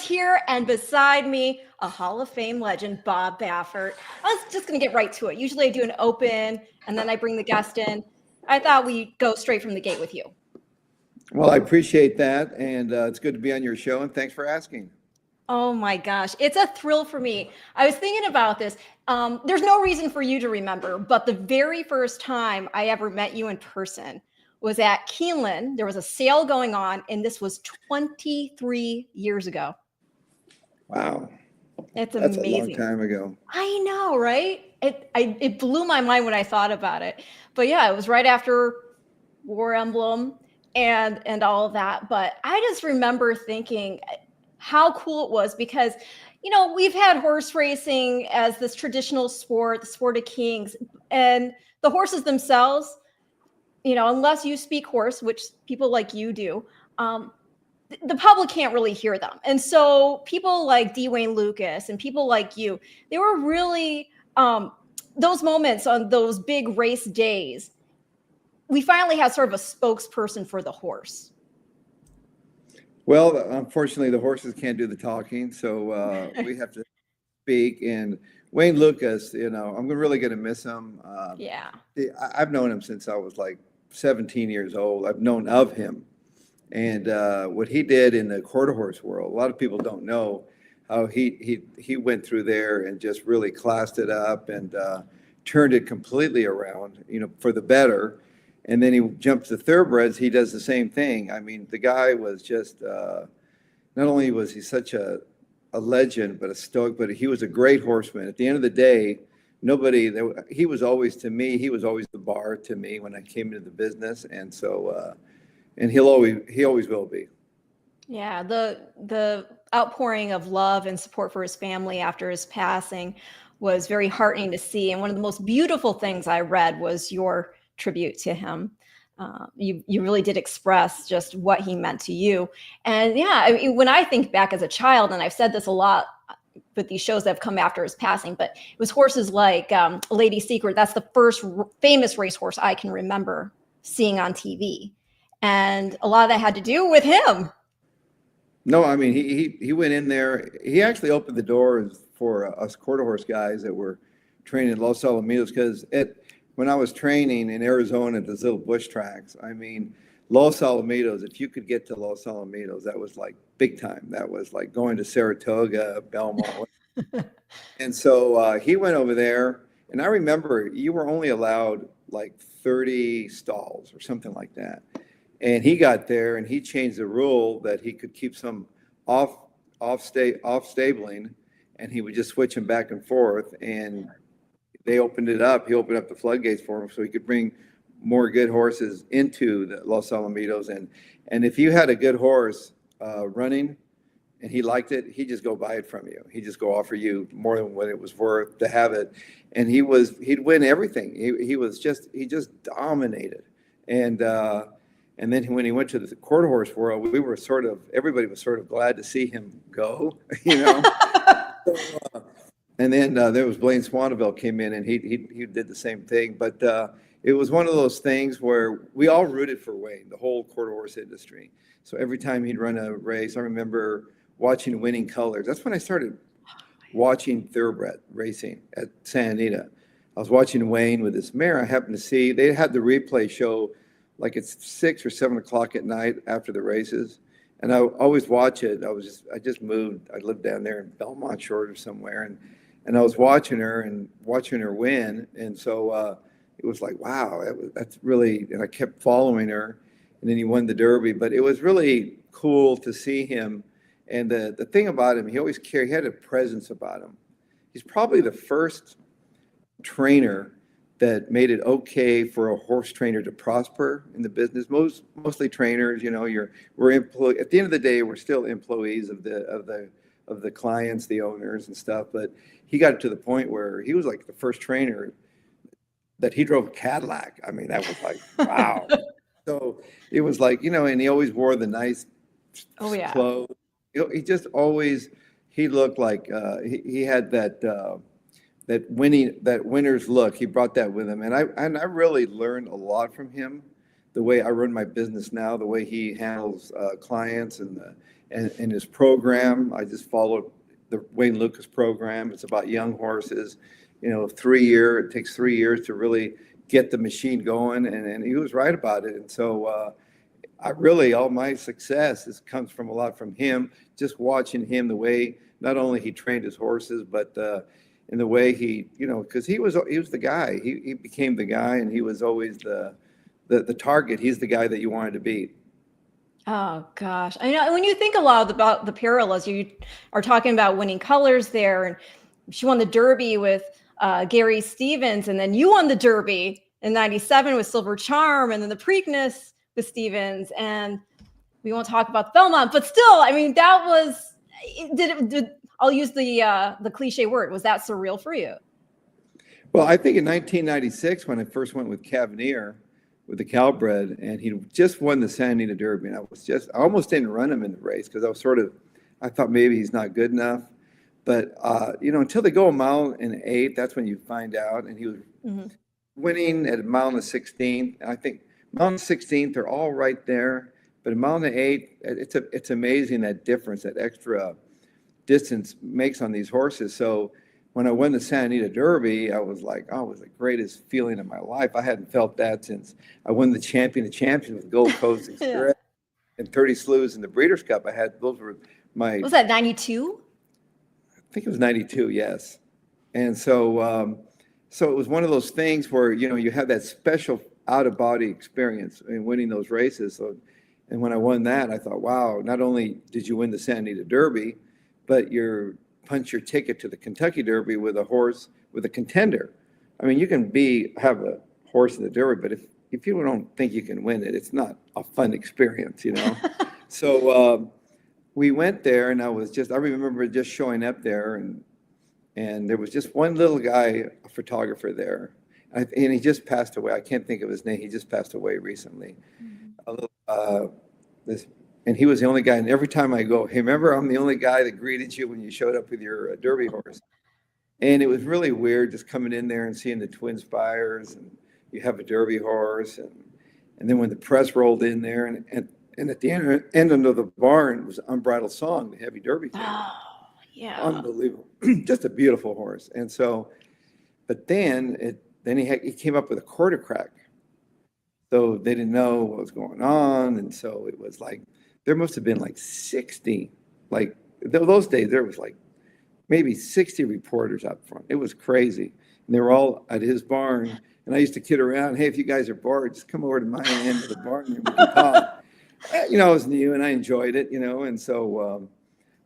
Here, and beside me, a Hall of Fame legend, Bob Baffert. I was just going to get right to it. Usually I do an open, and then I bring the guest in. I thought we'd go straight from the gate with you. Well, I appreciate that, and it's good to be on your show, and thanks for asking. Oh my gosh, it's a thrill for me. I was thinking about this. There's no reason for you to remember, but the very first time I ever met you in person was at Keeneland. There was a sale going on, and this was 23 years ago. Wow. It's That's amazing. a long time ago. I know, right? It blew my mind when I thought about it. But yeah, it was right after War Emblem and all of that. But I just remember thinking how cool it was because, you know, we've had horse racing as this traditional sport, the sport of kings, and the horses themselves, you know, unless you speak horse, which people like you do, the public can't really hear them. And so people like Dwayne Lukas and people like you, they were really those moments on those big race days. We finally had sort of a spokesperson for the horse. Well, unfortunately, the horses can't do the talking, so we have to speak. And Wayne Lukas, you know, I'm really going to miss him. Yeah. I've known him since I was like 17 years old. I've known of him. And what he did in the quarter horse world, a lot of people don't know how he went through there and just really classed it up and turned it completely around, you know, for the better. And then he jumps to thoroughbreds. He does the same thing. I mean, the guy was just not only was he such a legend, but a stoic, but he was a great horseman. At the end of the day, he was always, to me, he was always the bar to me when I came into the business. And so, and he always will be. Yeah, the outpouring of love and support for his family after his passing was very heartening to see. And one of the most beautiful things I read was your tribute to him. You really did express just what he meant to you. And yeah, I mean, when I think back as a child, and I've said this a lot with these shows that have come after his passing, but it was horses like Lady Secret. That's the first famous racehorse I can remember seeing on TV. And a lot of that had to do with him. No, I mean, he went in there. He actually opened the doors for us quarter horse guys that were training in Los Alamitos, because when I was training in Arizona at those little bush tracks, I mean, Los Alamitos, if you could get to Los Alamitos, that was like big time. That was like going to Saratoga, Belmont. And so he went over there, and I remember you were only allowed like 30 stalls or something like that. And he got there and he changed the rule that he could keep some off stabling, and he would just switch them back and forth. And they opened it up. He opened up the floodgates for him so he could bring more good horses into the Los Alamitos. And if you had a good horse running and he liked it, he'd just go buy it from you. He'd just go offer you more than what it was worth to have it. And he'd win everything. He just dominated. And then when he went to the quarter horse world, everybody was sort of glad to see him go, you know. And then there was Blaine Swaneville came in, and he did the same thing. But it was one of those things where we all rooted for Wayne, the whole quarter horse industry. So every time he'd run a race, I remember watching Winning Colors. That's when I started watching thoroughbred racing at Santa Anita. I was watching Wayne with this mare. I happened to see they had the replay show like it's 6 or 7 o'clock at night after the races. And I always watch it. I just moved. I lived down there in Belmont Short or somewhere. And I was watching her win. And so it was like, wow, that's really, and I kept following her. And then he won the Derby. But it was really cool to see him. And the thing about him, he had a presence about him. He's probably the first trainer that made it okay for a horse trainer to prosper in the business. Mostly trainers, you know, we're employed. At the end of the day, we're still employees of the clients, the owners and stuff. But he got to the point where he was like the first trainer that he drove a Cadillac. I mean, that was like, wow. So it was like, and he always wore the nice Oh yeah. clothes. He just always, he looked like he had that winner's look. He brought that with him, and I really learned a lot from him. The way I run my business now, the way he handles clients, and his program. I just followed the Wayne Lukas program. It's about young horses. It takes 3 years to really get the machine going, and he was right about it. And so all my success comes from a lot from him. Just watching him, the way not only he trained his horses, but in the way he, because he was the guy. He became the guy, and he was always the target. He's the guy that you wanted to beat. Oh gosh, I know when you think a lot about the parallels, you are talking about winning colors there, and she won the Derby with Gary Stevens, and then you won the Derby in '97 with Silver Charm, and then the Preakness with Stevens, and we won't talk about Belmont, but still, I mean, that was I'll use the cliche word. Was that surreal for you? Well, I think in 1996 when I first went with Cavanier, with the Calbred, and he just won the Santa Anita Derby, and I almost didn't run him in the race because I thought maybe he's not good enough. But until they go a mile and 8, that's when you find out. And he was winning at a mile and 16th. And I think mile and 16th, they're all right there. But a mile and 8, it's amazing that difference, that extra distance makes on these horses. So when I won the Santa Anita Derby, I was like, oh, it was the greatest feeling of my life. I hadn't felt that since I won the Champion of Champions with Gold Coast Yeah. and 30 Slews in the Breeders' Cup. Those were my. Was that '92? I think it was 92, yes. And so it was one of those things where, you have that special out-of-body experience in winning those races. So, and when I won that, I thought, wow, not only did you win the Santa Anita Derby, but you punch your ticket to the Kentucky Derby with a horse, with a contender. I mean, you can have a horse in the Derby, but if you don't think you can win it, it's not a fun experience, So we went there, and I remember just showing up there, and there was just one little guy, a photographer there, and he just passed away. I can't think of his name. He just passed away recently. And he was the only guy. And every time I go, hey, remember, I'm the only guy that greeted you when you showed up with your Derby horse. And it was really weird just coming in there and seeing the twin spires, and you have a Derby horse, and then when the press rolled in there, and at the end of the barn was Unbridled Song, the heavy Derby team. Oh, yeah. Unbelievable. Just a beautiful horse. And so, but then he came up with a quarter crack. So they didn't know what was going on. And so it was like, there must have been like 60, like those days, there was like maybe 60 reporters up front. It was crazy. And they were all at his barn. And I used to kid around, hey, if you guys are bored, just come over to my end of the barn and we can talk. I was new and I enjoyed it, and so,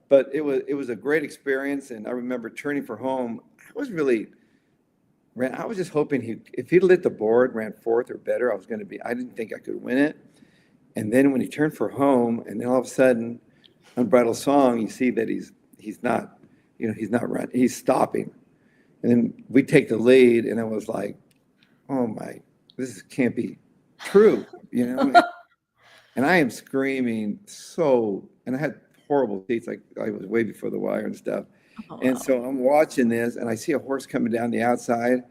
but it was a great experience. And I remember turning for home. I was just hoping if he lit the board, ran 4th or better, I didn't think I could win it. And then when he turned for home, and then all of a sudden, Unbridled Song, you see that he's not running, he's stopping. And then we take the lead, and I was like, oh this can't be true, And I am screaming and I had horrible seats, like I was way before the wire and stuff. Oh, and so I'm watching this, and I see a horse coming down the outside,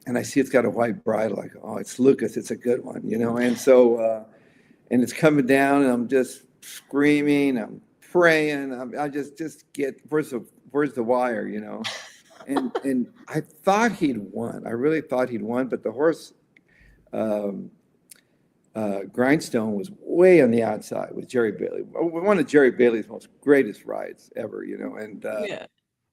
and I see it's got a white bridle. Like, oh, it's Lukas, it's a good one, And so, and it's coming down, and I'm just screaming, I'm praying, I just get where's the wire, And I thought he'd won. I really thought he'd won, but the horse. Grindstone was way on the outside with Jerry Bailey. One of Jerry Bailey's most greatest rides ever, and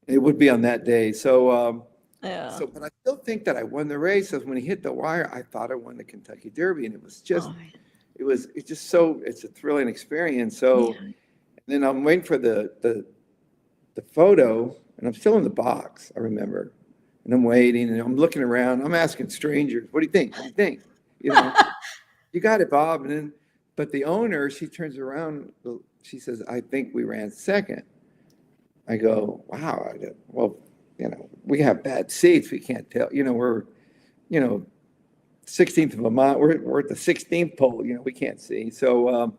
it would be on that day. So, but I still think that I won the race. Because when he hit the wire, I thought I won the Kentucky Derby, and it was just, it's a thrilling experience. So, and then I'm waiting for the photo, and I'm still in the box. I remember, and I'm waiting, and I'm looking around. I'm asking strangers, "What do you think? What do you think?" You got it, Bob. But the owner, she turns around, she says, I think we ran 2nd. I go, wow. I go, well, we have bad seats. We can't tell. We're, 16th of Vermont. We're at the 16th pole. We can't see. So,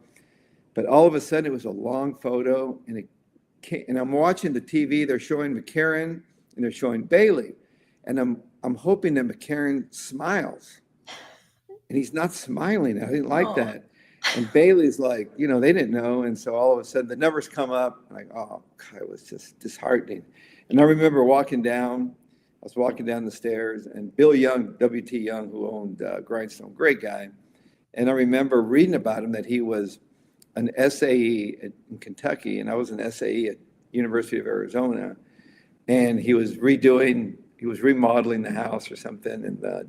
but all of a sudden, it was a long photo, and I'm watching the TV. They're showing McCarran and they're showing Bailey, and I'm hoping that McCarran smiles, and he's not smiling. I didn't like that. And Bailey's like, they didn't know, and so all of a sudden the numbers come up. Like, oh God, it was just disheartening. And I remember walking down. I was walking down the stairs, and Bill Young, W.T. Young, who owned Grindstone, great guy. And I remember reading about him that he was an SAE in Kentucky, and I was an SAE at University of Arizona. And he was remodeling the house or something, and I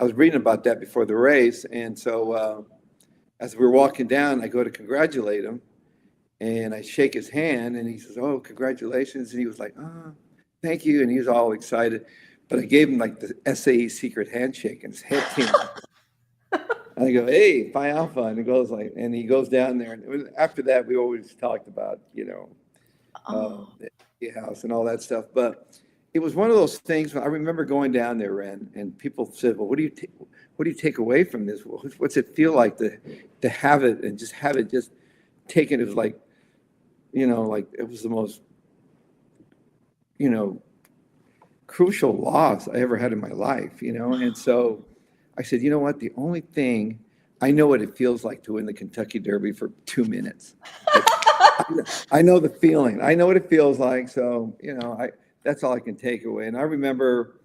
was reading about that before the race. And so as we were walking down, I go to congratulate him, and I shake his hand, and he says, "Oh, congratulations." And he was like, "Oh, thank you." And he was all excited. But I gave him like the SAE secret handshake, and his head came up. And I go, "Hey, Phi Alpha." And he goes down there. And after that, we always talked about, the house and all that stuff. But it was one of those things. I remember going down there, Ren, and people said, "Well, what do you take away from this? What's it feel like to have it and just have it just taken?" It was like, like it was the most, crucial loss I ever had in my life, And so I said, you know what? The only thing I know what it feels like to win the Kentucky Derby for 2 minutes. I know the feeling. I know what it feels like. So, that's all I can take away. And I remember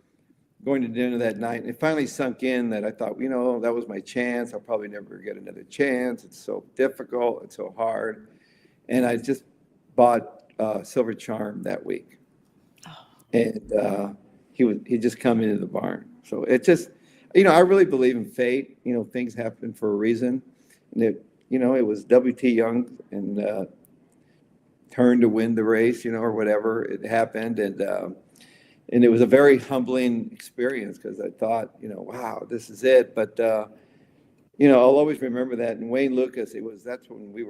going to dinner that night, and it finally sunk in that I thought, that was my chance. I'll probably never get another chance. It's so difficult. It's so hard. And I just bought Silver Charm that week. And he'd just come into the barn. So it just, I really believe in fate. Things happen for a reason. And it was W.T. Young and turn to win the race, or whatever. It happened. And it was a very humbling experience because I thought, wow, this is it. But, I'll always remember that. And Wayne Lukas, that's when we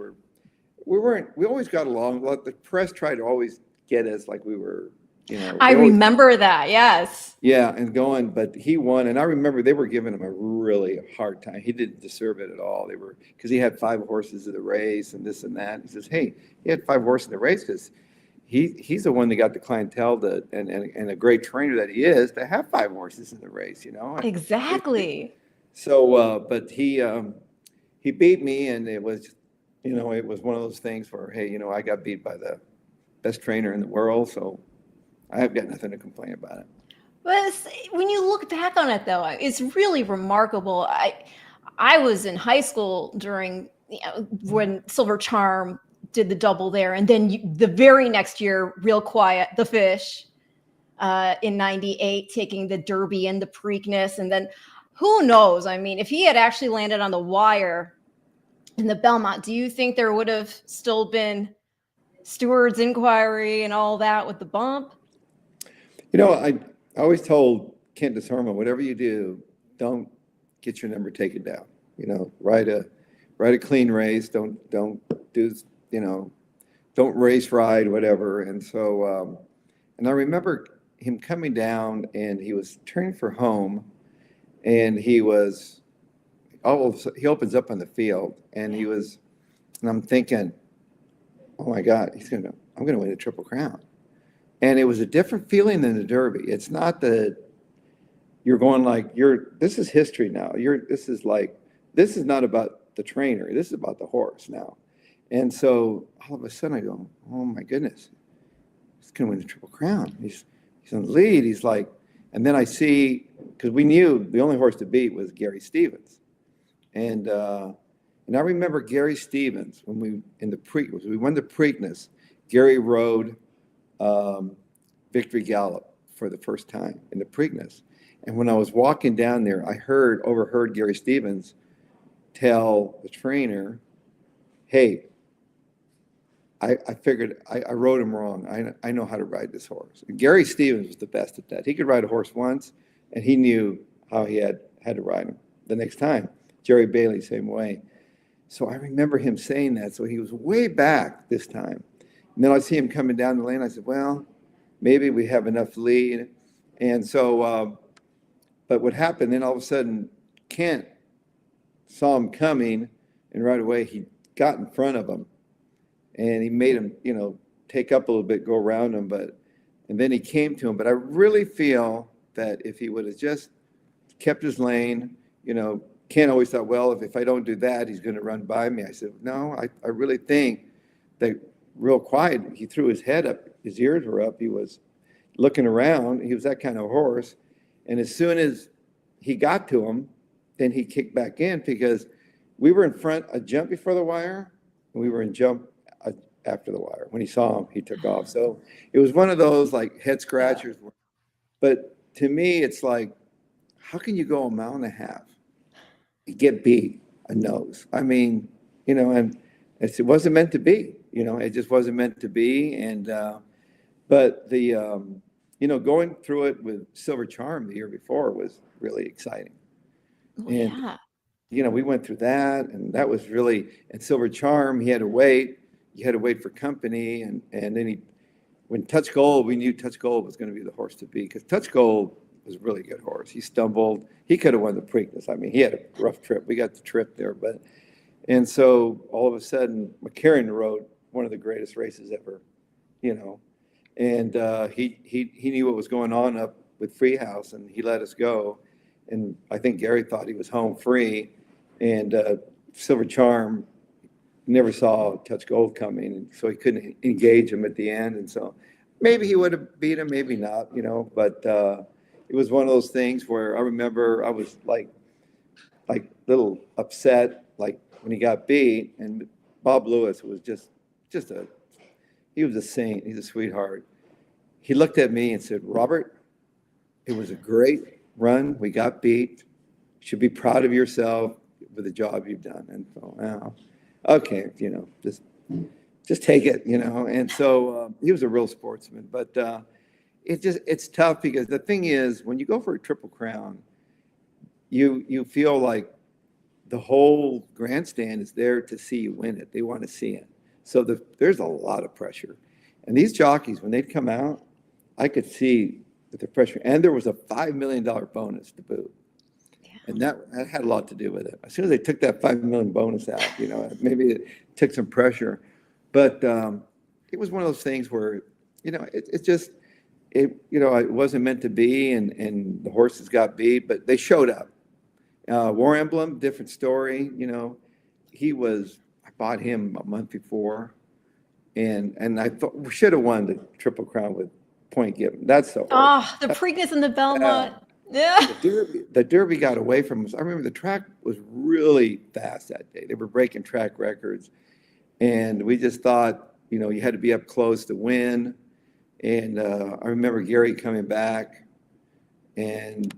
always got along. Well, the press tried to always get us like we were, I remember that, yes. Yeah, and but he won, and I remember they were giving him a really hard time. He didn't deserve it at all. Because he had 5 horses in the race and this and that. He says, "Hey, he had 5 horses in the race because he's the one that got the clientele and a great trainer that he is to have 5 horses in the race, Exactly. So, but he beat me, and it was, it was one of those things where, hey, I got beat by the best trainer in the world, so I've got nothing to complain about it. But when you look back on it, though, it's really remarkable. I was in high school during when Silver Charm did the double there, and then the very next year, Real Quiet, the Fish, in '98, taking the Derby and the Preakness, and then who knows? I mean, if he had actually landed on the wire in the Belmont, do you think there would have still been steward's inquiry and all that with the bump? I always told Kent Disarma, whatever you do, don't get your number taken down. Ride a clean race. Don't do, don't race ride, whatever. And so, and I remember him coming down, and he was turning for home, and he opens up on the field, and and I'm thinking, oh my God, I'm gonna win a Triple Crown. And it was a different feeling than the Derby. It's not that you're going like this is history now. This is not about the trainer. This is about the horse now. And so all of a sudden I go, oh my goodness, he's gonna win the Triple Crown. He's in the lead. He's like, and then I see, because we knew the only horse to beat was Gary Stevens. And I remember Gary Stevens when we won the Preakness. Gary rode Victory Gallop for the first time in the Preakness. And when I was walking down there, I overheard Gary Stevens tell the trainer, "Hey, I figured I rode him wrong. I know how to ride this horse." And Gary Stevens was the best at that. He could ride a horse once, and he knew how he had to ride him the next time. Jerry Bailey, same way. So I remember him saying that. So he was way back this time. And then I see him coming down the lane. I said, well, maybe we have enough lead. And so, but what happened, then all of a sudden, Kent saw him coming, and right away he got in front of him, and he made him, take up a little bit, go around him, and then he came to him. But I really feel that if he would have just kept his lane, Ken always thought, well, if I don't do that, he's going to run by me. I said, no, I really think that real quiet, he threw his head up, his ears were up, he was looking around, he was that kind of horse. And as soon as he got to him, then he kicked back in, because we were in front, a jump before the wire, and we were in jump after the wire. When he saw him, he took off. So it was one of those like head scratchers. Yeah. But to me, it's like, how can you go a mile and a half, get beat a nose? I mean, and it wasn't meant to be. It just wasn't meant to be. And but the going through it with Silver Charm the year before was really exciting. Oh, and yeah. We went through that, and that was really, and Silver Charm, he had to wait. You had to wait for company, and then when Touch Gold, we knew Touch Gold was going to be the horse to beat, because Touch Gold was a really good horse. He stumbled. He could have won the Preakness. I mean, he had a rough trip. We got the trip there, and so all of a sudden, McCarran rode one of the greatest races ever, and he knew what was going on up with Freehouse, and he let us go. And I think Gary thought he was home free, and Silver Charm never saw Touch Gold coming, and so he couldn't engage him at the end. And so maybe he would have beat him, maybe not, but it was one of those things where I remember I was like little upset, like when he got beat. And Bob Lewis was just he was a saint. He's a sweetheart. He looked at me and said, Robert, it was a great run. We got beat. You should be proud of yourself with the job you've done. And so, okay, just take it, And so he was a real sportsman. But it's tough, because the thing is, when you go for a Triple Crown, you feel like the whole grandstand is there to see you win it. They want to see it. So there's a lot of pressure. And these jockeys, when they'd come out, I could see the pressure. And there was a $5 million bonus to boot. And that had a lot to do with it. As soon as they took that $5 million bonus out, maybe it took some pressure. But it was one of those things where, it wasn't meant to be, and the horses got beat, but they showed up. War Emblem, different story. I bought him a month before, and I thought we should have won the Triple Crown with Point Given. That's the horse. Oh, the Preakness and the Belmont. Yeah. The Derby got away from us. I remember the track was really fast that day. They were breaking track records. And we just thought, you had to be up close to win. And I remember Gary coming back. And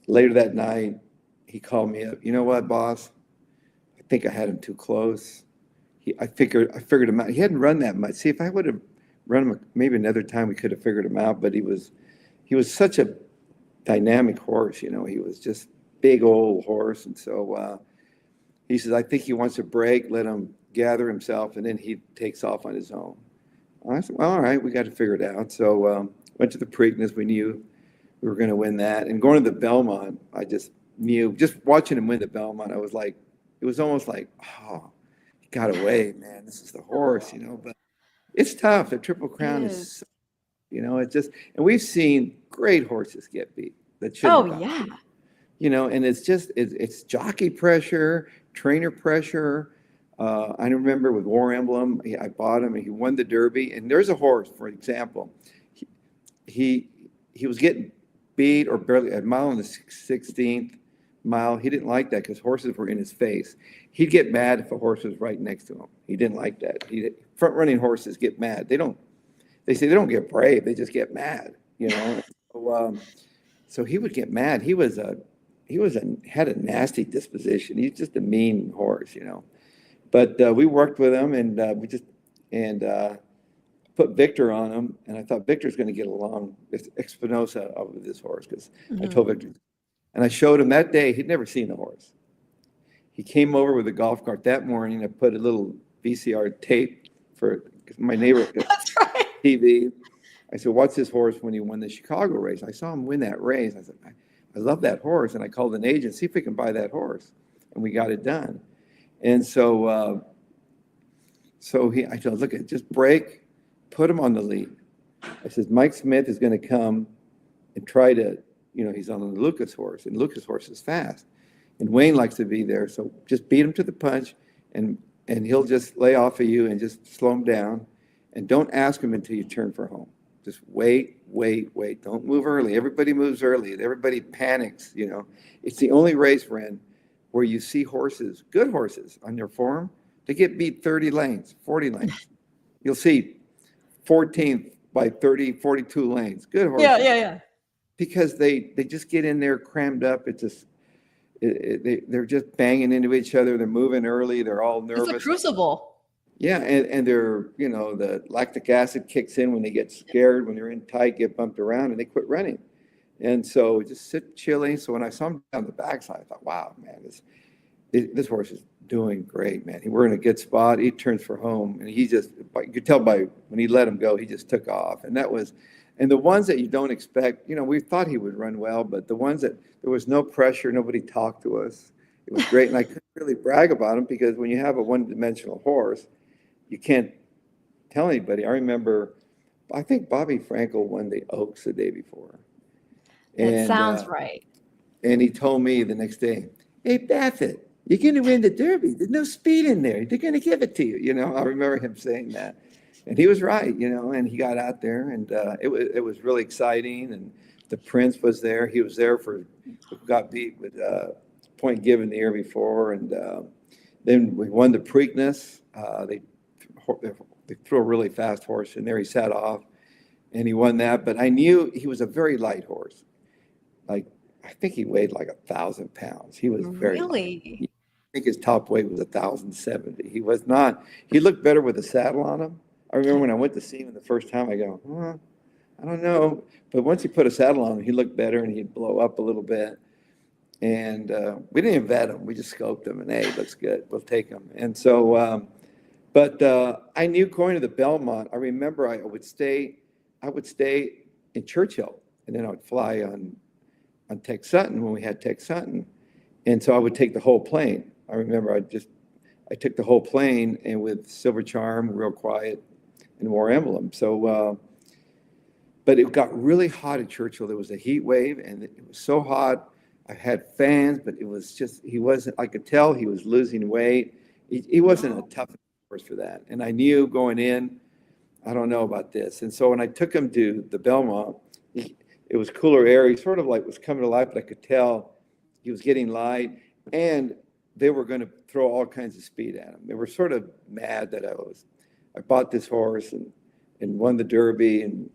later that night, he called me up. You know what, boss? I think I had him too close. I figured him out. He hadn't run that much. See, if I would have run him maybe another time, we could have figured him out. But he was such a dynamic horse, he was just big old horse. And so he says, I think he wants a break, let him gather himself, and then he takes off on his own. I said, well, all right, we got to figure it out. So went to the Preakness. We knew we were going to win that. And going to the Belmont, I just knew, just watching him win the Belmont, I was like, it was almost like, oh, he got away, man. This is the horse, But it's tough. The Triple Crown is it's just, and we've seen great horses get beat that shouldn't have gotten beat. And it's just, it's jockey pressure, trainer pressure. I remember with War Emblem, I bought him and he won the Derby. And there's a horse, for example, he was getting beat or barely a mile in the 16th mile. He didn't like that because horses were in his face. He'd get mad if a horse was right next to him. He didn't like that. Front running horses get mad. They say they don't get brave, they just get mad, So he would get mad. He had a nasty disposition. He's just a mean horse, But we worked with him, and we just put Victor on him, and I thought Victor's going to get along with Espinosa with this horse, because I told Victor, and I showed him that day. He'd never seen the horse. He came over with a golf cart that morning. I put a little VCR tape for my neighbor. That's right. TV. I said, what's this horse when he won the Chicago race? I saw him win that race. I said, I love that horse. And I called an agent, see if we can buy that horse. And we got it done. And so, I told him, look, just break, put him on the lead. I said, Mike Smith is going to come and try to, he's on the Lukas horse, and Lukas horse is fast. And Wayne likes to be there. So just beat him to the punch, and he'll just lay off of you and just slow him down. And don't ask him until you turn for home. Just wait. Don't move early. Everybody moves early. Everybody panics, It's the only race, Ren, where you see horses, good horses on your form, they get beat 30 lanes, 40 lanes. You'll see 14th by 30, 42 lanes. Good horses. Yeah. Because they just get in there crammed up. It's just, they're just banging into each other. They're moving early. They're all nervous. It's a crucible. Yeah, and they're, the lactic acid kicks in when they get scared, when they're in tight, get bumped around, and they quit running. And so just sit chilling. So when I saw him down the backside, I thought, wow, man, this horse is doing great, man. We're in a good spot. He turns for home, and you could tell by when he let him go, he just took off. And the ones that you don't expect, we thought he would run well, but the ones that there was no pressure, nobody talked to us. It was great, and I couldn't really brag about him because when you have a one-dimensional horse, you can't tell anybody. I remember, I think Bobby Frankel won the Oaks the day before. That sounds right. And he told me the next day, hey, Baffert, you're going to win the Derby. There's no speed in there. They're going to give it to you. I remember him saying that. And he was right, and he got out there, and it was really exciting. And the Prince was there. He was there got beat with Point Given the year before. And then we won the Preakness. They threw a really fast horse in there. He sat off, and he won that. But I knew he was a very light horse. Like, I think he weighed like 1,000 pounds. He was very really light. I think his top weight was 1,070. He was not. He looked better with a saddle on him. I remember when I went to see him the first time, I go, I don't know. But once he put a saddle on him, he looked better, and he'd blow up a little bit. And we didn't even vet him. We just scoped him, and hey, looks good. We'll take him. And so, but I knew going to the Belmont. I remember I would stay in Churchill, and then I would fly on Tech Sutton when we had Tech Sutton. And so I would take the whole plane. I remember I took the whole plane, and with Silver Charm, Real Quiet, and War Emblem. So, but it got really hot at Churchill. There was a heat wave, and it was so hot. I had fans, but it was just, I could tell he was losing weight. He wasn't a tough horse for that. And I knew going in, I don't know about this. And so when I took him to the Belmont, it was cooler air. He sort of was coming to life, but I could tell he was getting light, and they were going to throw all kinds of speed at him. They were sort of mad that I bought this horse and won the Derby and,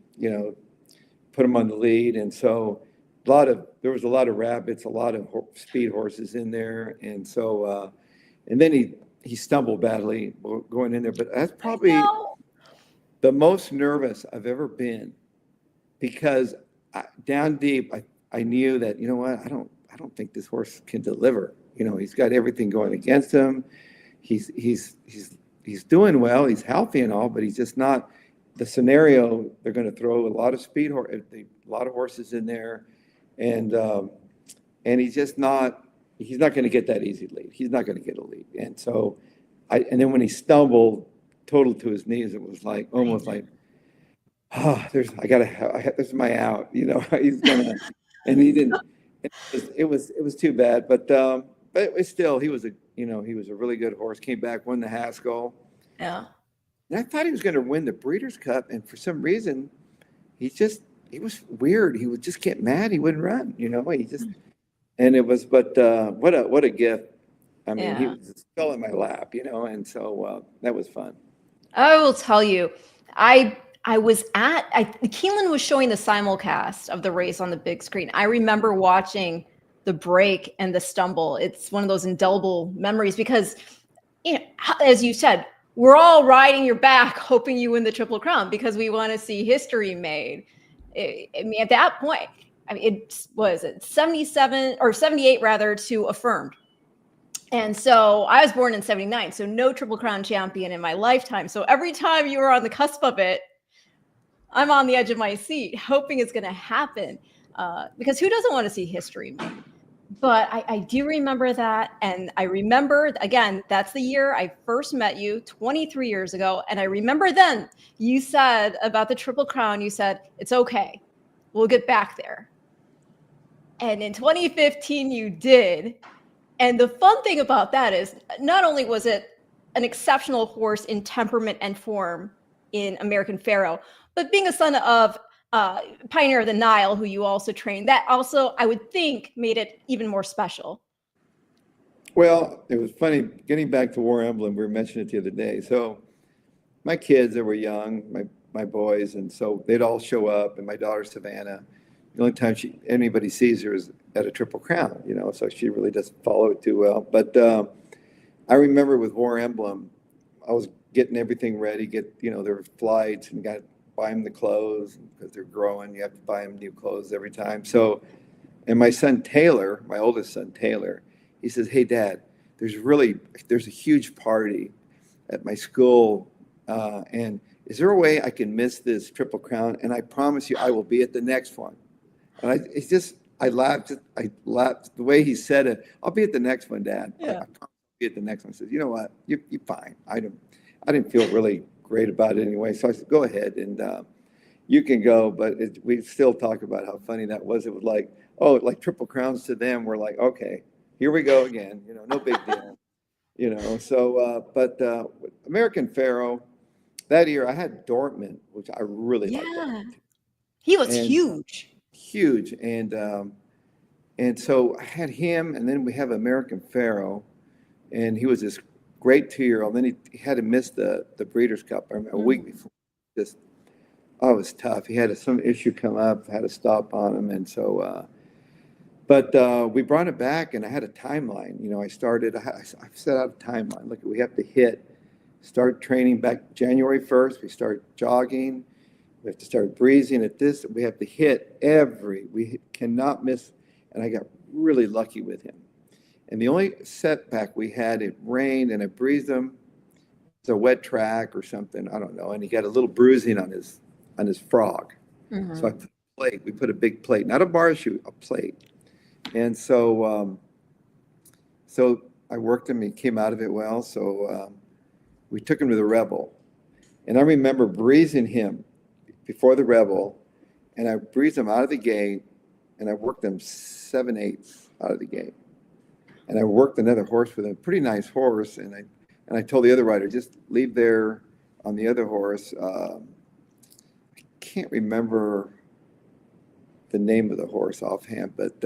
put him on the lead. And so there was a lot of rabbits, a lot of speed horses in there. And so, and then he stumbled badly going in there, but that's probably the most nervous I've ever been, because down deep, I knew that, I don't think this horse can deliver. He's got everything going against him. He's doing well. He's healthy and all, but he's just not the scenario. They're going to throw a lot of a lot of horses in there, and he's just not. He's not going to get that easy lead. He's not going to get a lead. And so, and then when he stumbled, total to his knees, it was almost like, this is my out. He's gonna, and he didn't. It was too bad, but it was still, he was a really good horse. Came back, won the Haskell. Yeah. And I thought he was going to win the Breeders' Cup, and for some reason, he was weird. He would just get mad. He wouldn't run. He just, and it was, but what a gift. I mean, he was fell in my lap, and so that was fun. I will tell you, I was Keeneland was showing the simulcast of the race on the big screen. I remember watching the break and the stumble. It's one of those indelible memories because, as you said, we're all riding your back, hoping you win the Triple Crown because we want to see history made. At that point, it was 77 or 78 rather to affirmed. And so I was born in 79, so no Triple Crown champion in my lifetime. So every time you were on the cusp of it, I'm on the edge of my seat, hoping it's going to happen. because who doesn't want to see history made? But I do remember that. And I remember, again, that's the year I first met you 23 years ago. And I remember then you said about the Triple Crown, you said, it's okay. We'll get back there. And in 2015, you did. And the fun thing about that is not only was it an exceptional horse in temperament and form in American Pharoah, but being a son of Pioneer of the Nile, who you also trained, that also, I would think, made it even more special. Well, it was funny, getting back to War Emblem, we were mentioning it the other day. So my kids that were young, my boys, and so they'd all show up, and my daughter Savannah, the only time anybody sees her is at a Triple Crown, so she really doesn't follow it too well. But I remember with War Emblem, I was getting everything ready, there were flights, and got to buy them the clothes because they're growing. You have to buy them new clothes every time. So, and my son Taylor, my oldest son Taylor, he says, "Hey Dad, there's a huge party at my school, and is there a way I can miss this Triple Crown? And I promise you, I will be at the next one." And I laughed the way he said it. "I'll be at the next one, Dad." Yeah. I promise I'll be at the next one. He says, "You know what? You're fine." I didn't feel really great about it anyway. So I said, "Go ahead and you can go." But we still talk about how funny that was. It was like, like Triple Crowns to them. We're like, okay, here we go again. No big deal. So, but American Pharoah, that year I had Dortmund, which I really liked. Yeah. He was huge. Huge. And so I had him, and then we have American Pharoah, and he was this great 2-year-old. Then he had to miss the Breeders' Cup a week before. It was tough. He had some issue come up, had to stop on him, and so. But we brought it back, and I had a timeline. I set out a timeline. Look, we have to start training back January 1st. We start jogging. We have to start breezing at this. We have to we cannot miss. And I got really lucky with him. And the only setback we had, it rained, and I breezed him. It's a wet track or something, I don't know. And he got a little bruising on his frog. Mm-hmm. So I put a plate. We put a big plate, not a bar shoe, a plate. And so I worked him. He came out of it well. So we took him to the Rebel. And I remember breezing him before the Rebel, and I breezed him out of the gate, and I worked him 7/8 out of the gate. And I worked another horse with him, pretty nice horse. And I told the other rider, just leave there on the other horse. I can't remember the name of the horse offhand, but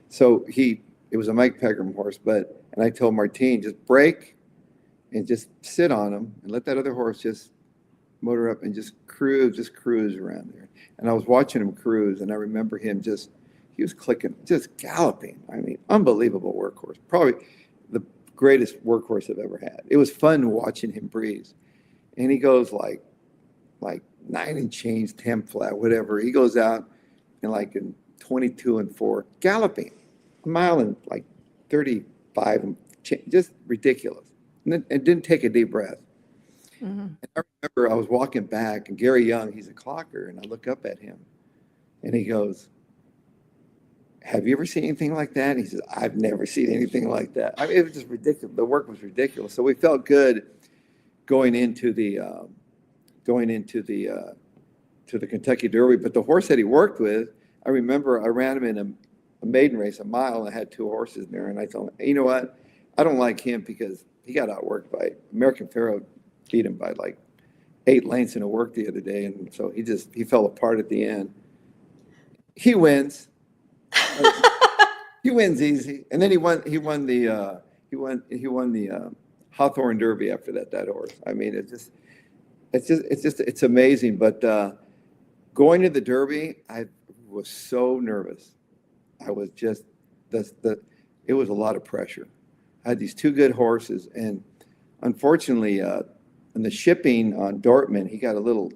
so it was a Mike Pegram horse, and I told Martine, just break and just sit on him and let that other horse just motor up and just cruise around there. And I was watching him cruise, and I remember him he was clicking, just galloping. I mean, unbelievable workhorse. Probably the greatest workhorse I've ever had. It was fun watching him breeze. And he goes like 9 and change, 10 flat, whatever. He goes out and in 22 and 4, galloping a mile and 35 and just ridiculous. And didn't take a deep breath. Mm-hmm. And I remember I was walking back, and Gary Young, he's a clocker, and I look up at him, and he goes, "Have you ever seen anything like that?" And he says, "I've never seen anything like that." I mean, it was just ridiculous. The work was ridiculous. So we felt good going into the to the Kentucky Derby. But the horse that he worked with, I remember I ran him in a maiden race, a mile, and I had 2 horses in there. And I told him, "You know what? I don't like him because he got outworked by American Pharoah, beat him by 8 lengths in a work the other day, and so he fell apart at the end. He wins. He wins easy, and then he won the Hawthorne Derby after that horse. I mean, it's amazing. But going to the Derby, I was so nervous. I was just it was a lot of pressure. I had these 2 good horses, and unfortunately, in the shipping on Dortmund, he got a little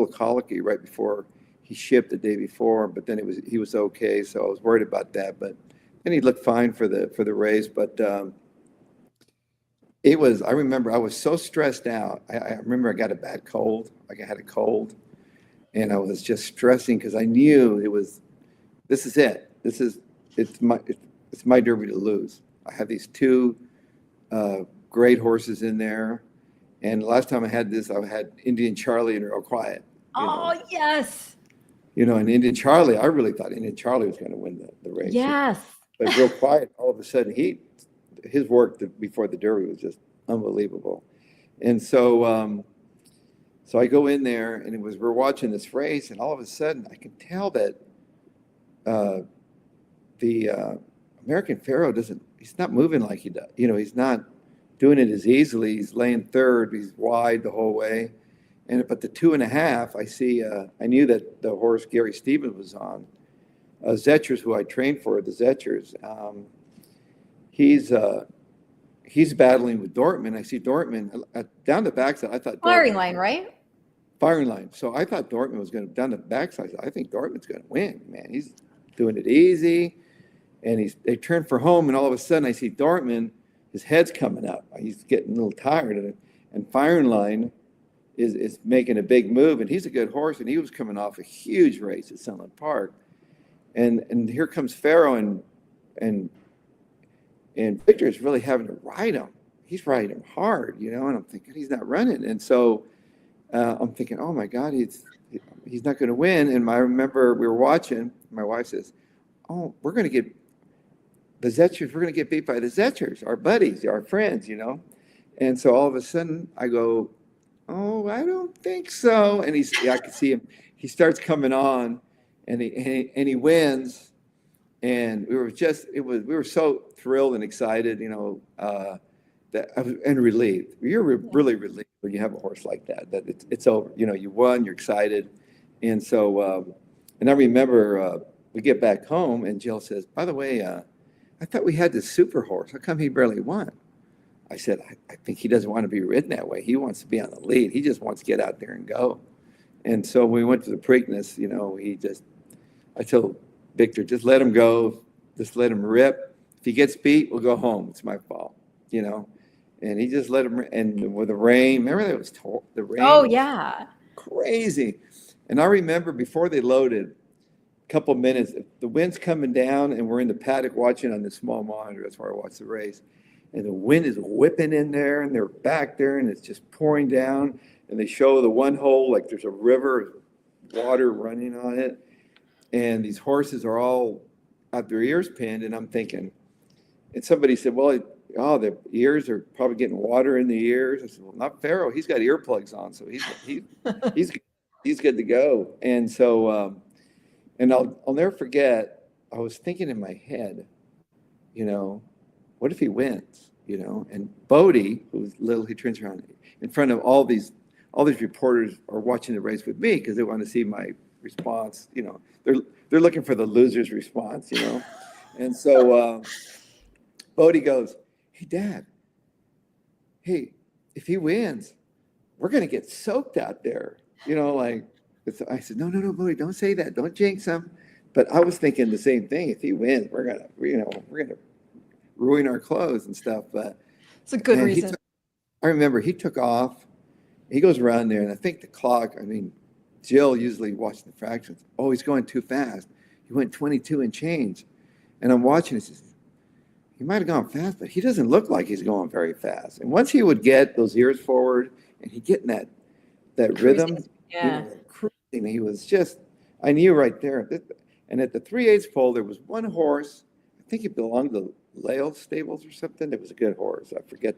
colicky right before he shipped the day before. But then he was okay, so I was worried about that. But then he looked fine for the race. But I remember I was so stressed out. I remember I got a bad cold. I had a cold, and I was just stressing because I knew it was this is it. It's my Derby to lose. I have these two great horses in there. And the last time I had this, I had Indian Charlie and Real Quiet. Oh, yes. And Indian Charlie, I really thought Indian Charlie was going to win the race. Yes. But Real Quiet, all of a sudden, his work before the Derby was just unbelievable. And so I go in there, and we're watching this race, and all of a sudden, I can tell that the American Pharoah he's not moving like he does. He's not doing it as easily. He's laying third. He's wide the whole way. But the 2.5, I knew that the horse Gary Stevens was on. Zetchers, who I trained for, the Zetchers, he's battling with Dortmund. I see Dortmund down the backside. I thought Firing line, right? Firing line. So I thought Dortmund was going to down the backside. I think Dortmund's going to win. Man, he's doing it easy, and they turn for home, and all of a sudden I see Dortmund. His head's coming up. He's getting a little tired of it, and Firing Line is making a big move, and he's a good horse, and he was coming off a huge race at Sunland Park, and here comes Pharoah, and Victor is really having to ride him. He's riding him hard, and I'm thinking he's not running, and so I'm thinking, oh my God, he's not going to win. And I remember we were watching. My wife says, "Oh, we're going to get the Zetchers. We're going to get beat by the Zetchers, our buddies, our friends, And so all of a sudden, I go, "Oh, I don't think so." And I can see him. He starts coming on, and he wins. And we were so thrilled and excited, and relieved. You're really relieved when you have a horse like that it's over. You won, you're excited. And so, and I remember we get back home, and Jill says, "By the way, I thought we had this super horse. How come he barely won?" I said, I think he doesn't want to be ridden that way. He wants to be on the lead. He just wants to get out there and go. And so when we went to the Preakness, I told Victor, just let him go. Just let him rip. If he gets beat, we'll go home. It's my fault, And he just let him, and with the rain, remember that was the rain? Oh, yeah. Crazy. And I remember before they loaded, a couple of minutes, the wind's coming down, and we're in the paddock watching on the small monitor. That's where I watch the race. And the wind is whipping in there, and they're back there, and it's just pouring down. And they show the one hole, like there's a river, water running on it. And these horses are all got their ears pinned, and I'm thinking, and somebody said, well, the ears are probably getting water in the ears. I said, well, not Pharoah. He's got earplugs on, so he's good to go. And so, and I'll never forget, I was thinking in my head, what if he wins? And Bodie, who's little, he turns around in front of all these reporters are watching the race with me because they want to see my response. They're looking for the loser's response, And so Bodie goes, "Hey, Dad, hey, if he wins, we're going to get soaked out there." I said, no, Bodie, don't say that. Don't jinx him. But I was thinking the same thing. If he wins, we're going to ruin our clothes and stuff. But it's a good reason. I remember he took off. He goes around there, and I think the clock, Jill usually watches the fractions. Oh, he's going too fast. He went 22 and change. And I'm watching, he might have gone fast, but he doesn't look like he's going very fast. And once he would get those ears forward and he get in that rhythm, cruising, he was just, I knew right there. And at the 3/8 pole, there was one horse, I think it belonged to Lale Stables or something. It was a good horse. I forget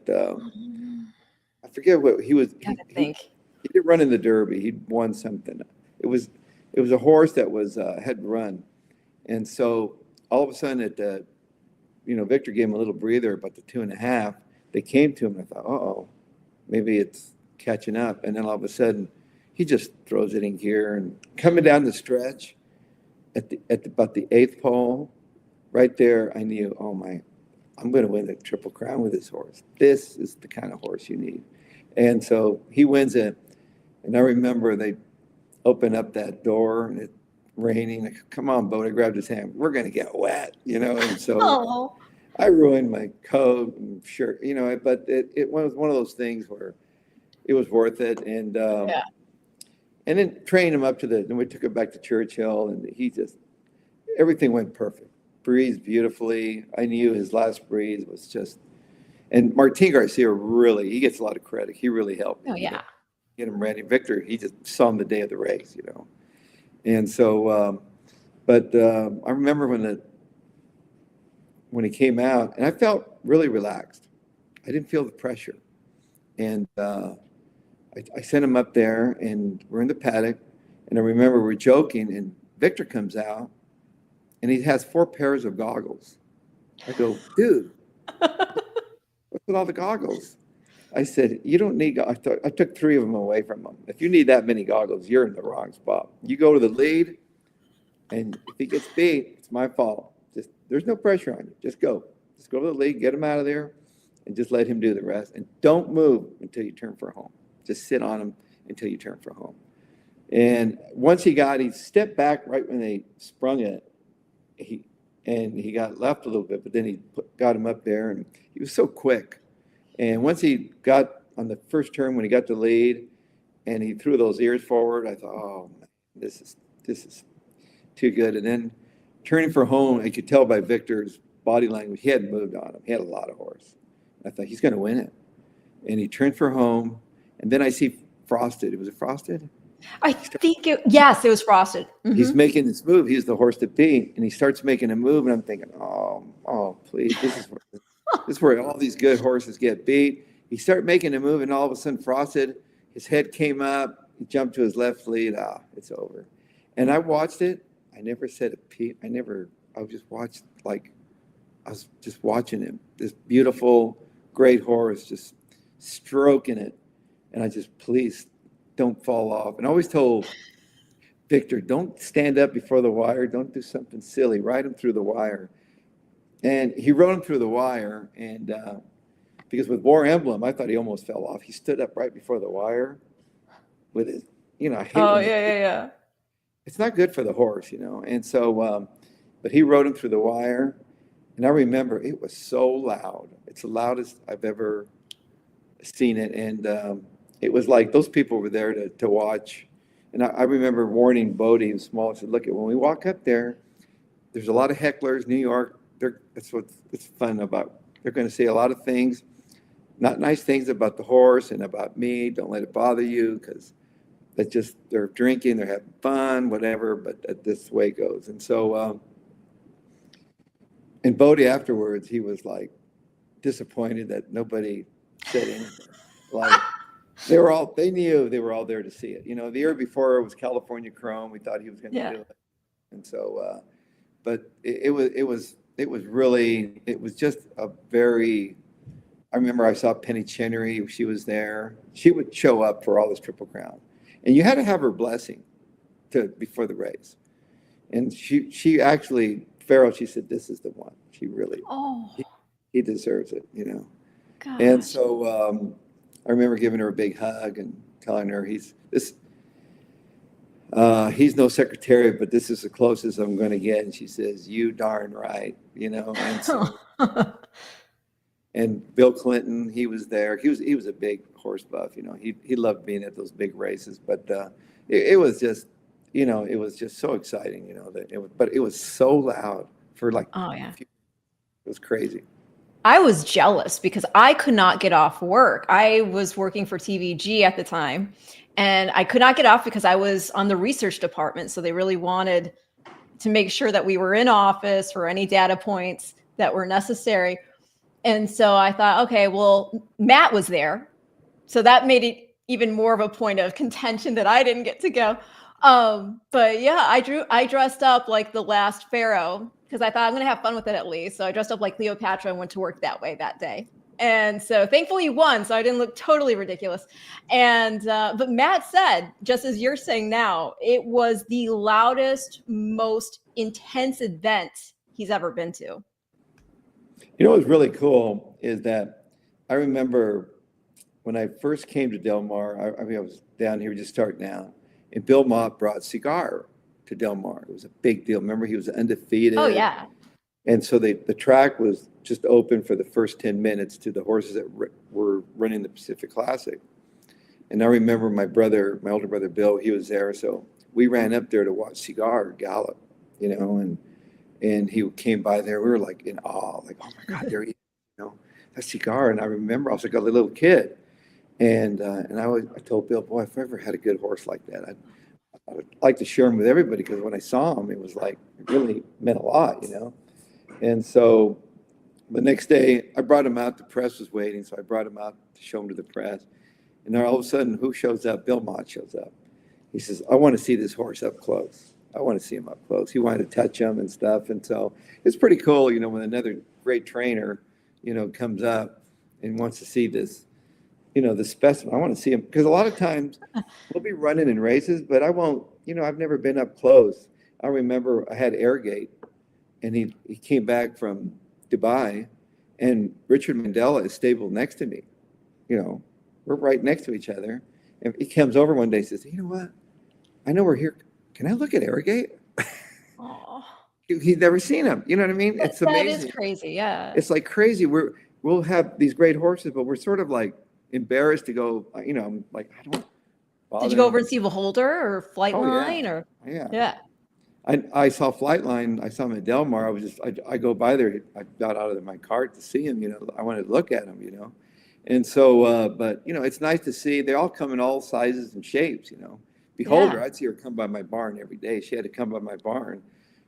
what he was. He did run in the Derby. He'd won something. It was a horse that was had run. And so all of a sudden Victor gave him a little breather about the 2.5. They came to him, and I thought, uh-oh, maybe it's catching up. And then all of a sudden, he just throws it in gear and coming down the stretch at about the 8th pole, right there, I knew, I'm going to win the Triple Crown with this horse. This is the kind of horse you need. And so he wins it. And I remember they opened up that door, and it's raining. Come on, Bo. I grabbed his hand. We're going to get wet, And so I ruined my coat and shirt, but it was one of those things where it was worth it. And and then trained him up then we took him back to Churchill, and he just, everything went perfect. Breathed beautifully. I knew his last breathe was just, and Martin Garcia really, he gets a lot of credit. He really helped me, Oh yeah. get him ready. Victor, he just saw him the day of the race, And so, I remember when he came out, and I felt really relaxed. I didn't feel the pressure. And I sent him up there, and we're in the paddock, and I remember we're joking, and Victor comes out, and he has 4 pairs of goggles. I go, dude, what's with all the goggles? I said, you don't need, I took 3 of them away from him. If you need that many goggles, you're in the wrong spot. You go to the lead, and if he gets beat, it's my fault. There's no pressure on you. Just go. Just go to the lead, get him out of there, and just let him do the rest. And don't move until you turn for home. Just sit on him until you turn for home. And once he stepped back right when they sprung it. He got left a little bit, but then he got him up there, and he was so quick. And once he got on the first turn, when he got the lead, and he threw those ears forward, I thought, oh man, this is too good. And then turning for home, I could tell by Victor's body language, he hadn't moved on him. He had a lot of horse. I thought he's going to win it. And he turned for home, and then I see Frosted. Was it Frosted? I think yes, it was Frosted. Mm-hmm. He's making this move. He's the horse to beat, and he starts making a move, and I'm thinking, oh, please, this is where all these good horses get beat. He started making a move, and all of a sudden, Frosted, his head came up, he jumped to his left lead. It's over. And I watched it. I never said a peep. I was just watching him. This beautiful, great horse, just stroking it, and I just, please, don't fall off. And I always told Victor, don't stand up before the wire. Don't do something silly. Ride him through the wire. And he rode him through the wire. And because with War Emblem, I thought he almost fell off. He stood up right before the wire with his, I hate yeah. It's not good for the horse, And so, but he rode him through the wire. And I remember it was so loud. It's the loudest I've ever seen it. And it was like those people were there to watch. And I remember warning Bodie, who's small, I said, look, when we walk up there, there's a lot of hecklers. New York, that's what's fun about. They're going to say a lot of things, not nice things about the horse and about me. Don't let it bother you, because they're drinking, they're having fun, whatever, but this way it goes. And so, and Bodie afterwards, he was like disappointed that nobody said anything. Like, they knew they were all there to see it. The year before it was California Chrome. We thought he was going to do it. And so, but it was just a very, I remember I saw Penny Chenery. She was there. She would show up for all this Triple Crown. And you had to have her blessing before the race. And she actually, Pharoah, she said, this is the one. She really, he deserves it, Gosh. And so, I remember giving her a big hug and telling her he's no secretariat, but this is the closest I'm going to get. And she says, you darn right, And so, and Bill Clinton, he was there. He was a big horse buff, He loved being at those big races. But it was just, it was just so exciting, but it was so loud for like. It was crazy. I was jealous because I could not get off work. I was working for TVG at the time, and I could not get off because I was on the research department. So they really wanted to make sure that we were in office for any data points that were necessary. And so I thought, okay, well, Matt was there. So that made it even more of a point of contention that I didn't get to go. But yeah, I dressed up like the last Pharaoh, because I thought I'm going to have fun with it at least. So I dressed up like Cleopatra and went to work that way that day. And so thankfully he won, so I didn't look totally ridiculous. And but Matt said, just as you're saying now, it was the loudest, most intense event he's ever been to. What's really cool is that I remember when I first came to Del Mar, I was down here just starting out, and Belmont brought Cigar to Del Mar. It was a big deal. Remember, he was undefeated. Oh, yeah. And so the track was just open for the first 10 minutes to the horses that were running the Pacific Classic. And I remember my older brother, Bill, he was there. So we ran up there to watch Cigar gallop, and And he came by there. We were like in awe, like, oh my God, there he is, that cigar. And I remember I was like a little kid. And I told Bill, boy, if I ever had a good horse like that, I would like to share him with everybody, because when I saw him, it was like, it really meant a lot. And so the next day, I brought him out. The press was waiting, so I brought him out to show him to the press. And then all of a sudden, who shows up? Belmont shows up. He says, I want to see this horse up close. I want to see him up close. He wanted to touch him and stuff. And so it's pretty cool, when another great trainer, comes up and wants to see this, the specimen. I want to see him, because a lot of times we'll be running in races, but I won't, I've never been up close. I remember I had Arrogate, and he came back from Dubai, and Richard Mandela is stabled next to me. We're right next to each other. And he comes over one day and says, you know what? I know we're here. Can I look at Arrogate? Oh, He'd never seen him. You know what I mean? It's amazing. That is crazy. Yeah. It's like crazy. We'll have these great horses, but we're sort of like embarrassed to go, I'm like, I don't bother. Did you go over and see Beholder or Flightline? Yeah. Or Yeah. I saw Flightline. I saw him at Del Mar. I go by there. I got out of my cart to see him. I wanted to look at him. And so, but it's nice to see. They all come in all sizes and shapes. Beholder, I'd see her come by my barn every day. She had to come by my barn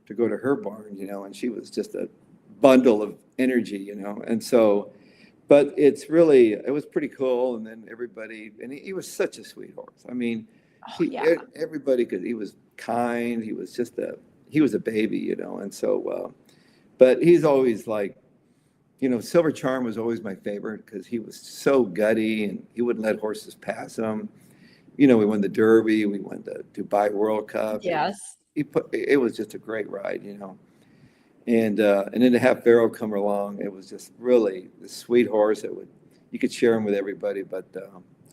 to go to her barn. And she was just a bundle of energy. And so, but it was pretty cool. And then everybody, and he was such a sweet horse. I mean, everybody he was kind. He was he was a baby, and so, but he's always like, Silver Charm was always my favorite, because he was so gutty and he wouldn't let horses pass him. We won the Derby, we won the Dubai World Cup. Yes. It was just a great ride, and then to have Pharoah come along, it was just really the sweet horse you could share him with everybody. But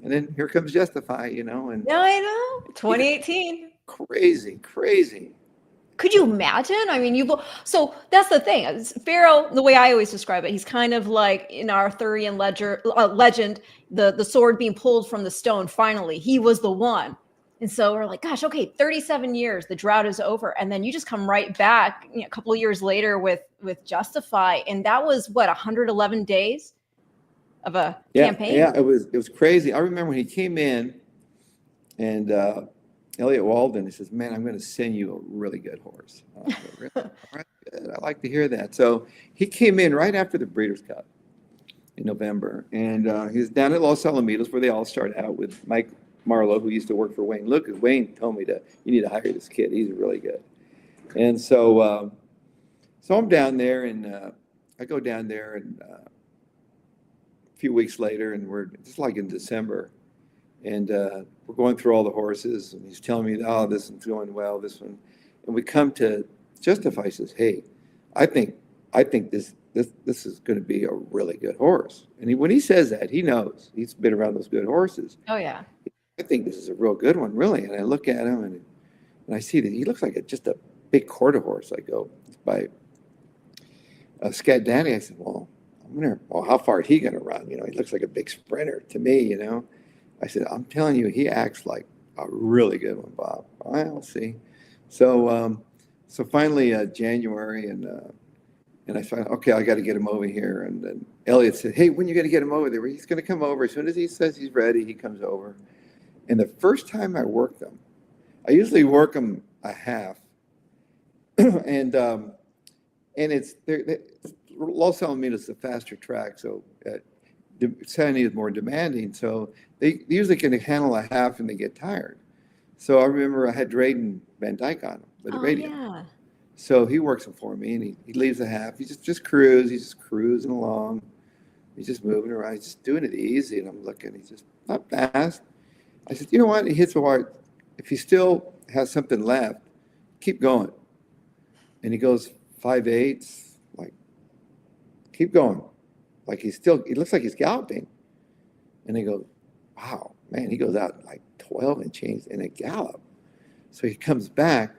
and then here comes Justify, and yeah, I know, 2018. Crazy. Could you imagine? I mean, so that's the thing. Pharaoh, the way I always describe it, he's kind of like in Arthurian legend, the sword being pulled from the stone. Finally, he was the one. And so we're like, gosh, okay, 37 years, the drought is over. And then you just come right back a couple of years later with Justify. And that was 111 days of a campaign? Yeah, it was crazy. I remember when he came in, and Elliot Walden, he says, man, I'm going to send you a really good horse. I said, really? All right, good. I like to hear that. So he came in right after the Breeders' Cup in November, and he was down at Los Alamitos, where they all start out, with Mike Marlowe, who used to work for Wayne Lukas. Wayne told me you need to hire this kid. He's really good. And so I'm down there, and I go down there, and a few weeks later, and we're just like in December, and we're going through all the horses, and he's telling me, oh, this one's going well, this one. And we come to Justify. He says, hey, I think this is going to be a really good horse. And when he says that, he knows. He's been around those good horses. Oh, yeah. I think this is a real good one, really. And I look at him, and I see that he looks like just a big quarter horse. I go, it's by Scat Daddy. I said, well, how far is he going to run? He looks like a big sprinter to me, I said, I'm telling you, he acts like a really good one, Bob. All right, we'll see. So finally, January, and I said, okay, I got to get him over here. And then Elliot said, hey, when you going to get him over there? He's going to come over. As soon as he says he's ready, he comes over. And the first time I worked him, I usually work him a half. and it's Los Alamitos is a faster track, so Sandy is more demanding. So they usually can handle a half, and they get tired. So I remember I had Drayden Van Dyke on him with the radio. Yeah. So he works him for me, and he leaves a half. He just cruise. He's just cruising along. He's just moving around. He's just doing it easy. And I'm looking. He's just not fast. I said, you know what? He hits a hard. If he still has something left, keep going. And he goes 5/8. Like, keep going. Like he looks like he's galloping. And he goes, wow, man. He goes out like 12 and change in a gallop. So he comes back,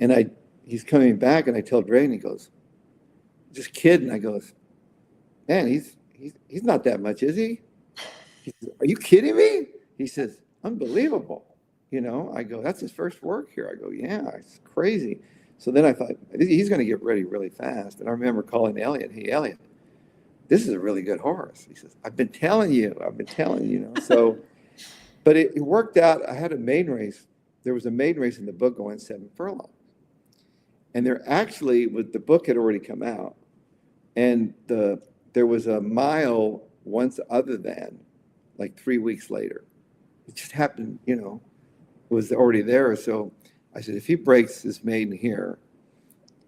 and he's coming back, and I tell Dre, and he goes, just kidding. I goes, man, he's not that much, is he? He says, are you kidding me? He says, unbelievable. I go, that's his first work here. I go, yeah, it's crazy. So then I thought, he's going to get ready really fast. And I remember calling Elliot, hey, Elliot, this is a really good horse. He says, I've been telling you, you know. So, but it worked out. I had a maiden race. There was a maiden race in the book going 7 furlongs. And there actually, the book had already come out. And there was a mile once other than, like 3 weeks later. It just happened, you know, it was already there. So I said, if he breaks this maiden here,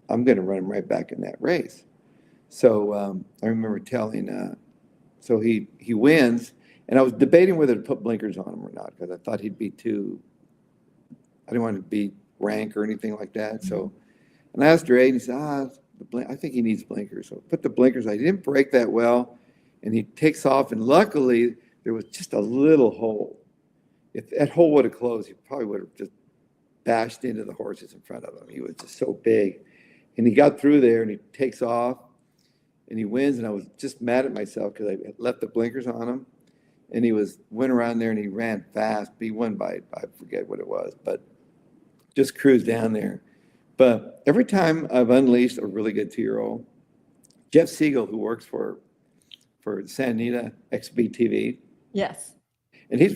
I'm going to run him right back in that race. So I remember telling, so he wins, and I was debating whether to put blinkers on him or not, because I thought he'd be I didn't want to beat rank or anything like that. So, and I asked Ray, and he said, I think he needs blinkers. So I put the blinkers on. He didn't break that well, and he takes off, and luckily there was just a little hole. If that hole would have closed, he probably would have just bashed into the horses in front of him. He was just so big. And he got through there, and he takes off, and he wins. And I was just mad at myself because I left the blinkers on him. And he went around there, and he ran fast. He won by, I forget what it was, but just cruised down there. But every time I've unleashed a really good 2-year-old, Jeff Siegel, who works for Santa Anita XBTV. Yes. And he's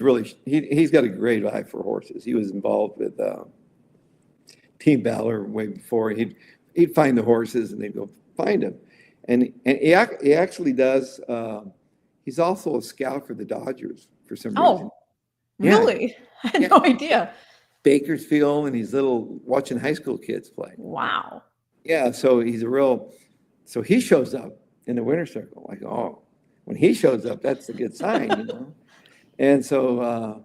got a great eye for horses. He was involved with Team Valor way before. He'd find the horses, and they'd go find them. And he actually does. He's also a scout for the Dodgers for some reason. Oh, really? I had no idea. Bakersfield, and he's watching high school kids play. Wow. Yeah, so so he shows up in the winter circle. Like, oh, when he shows up, that's a good sign, you know. And so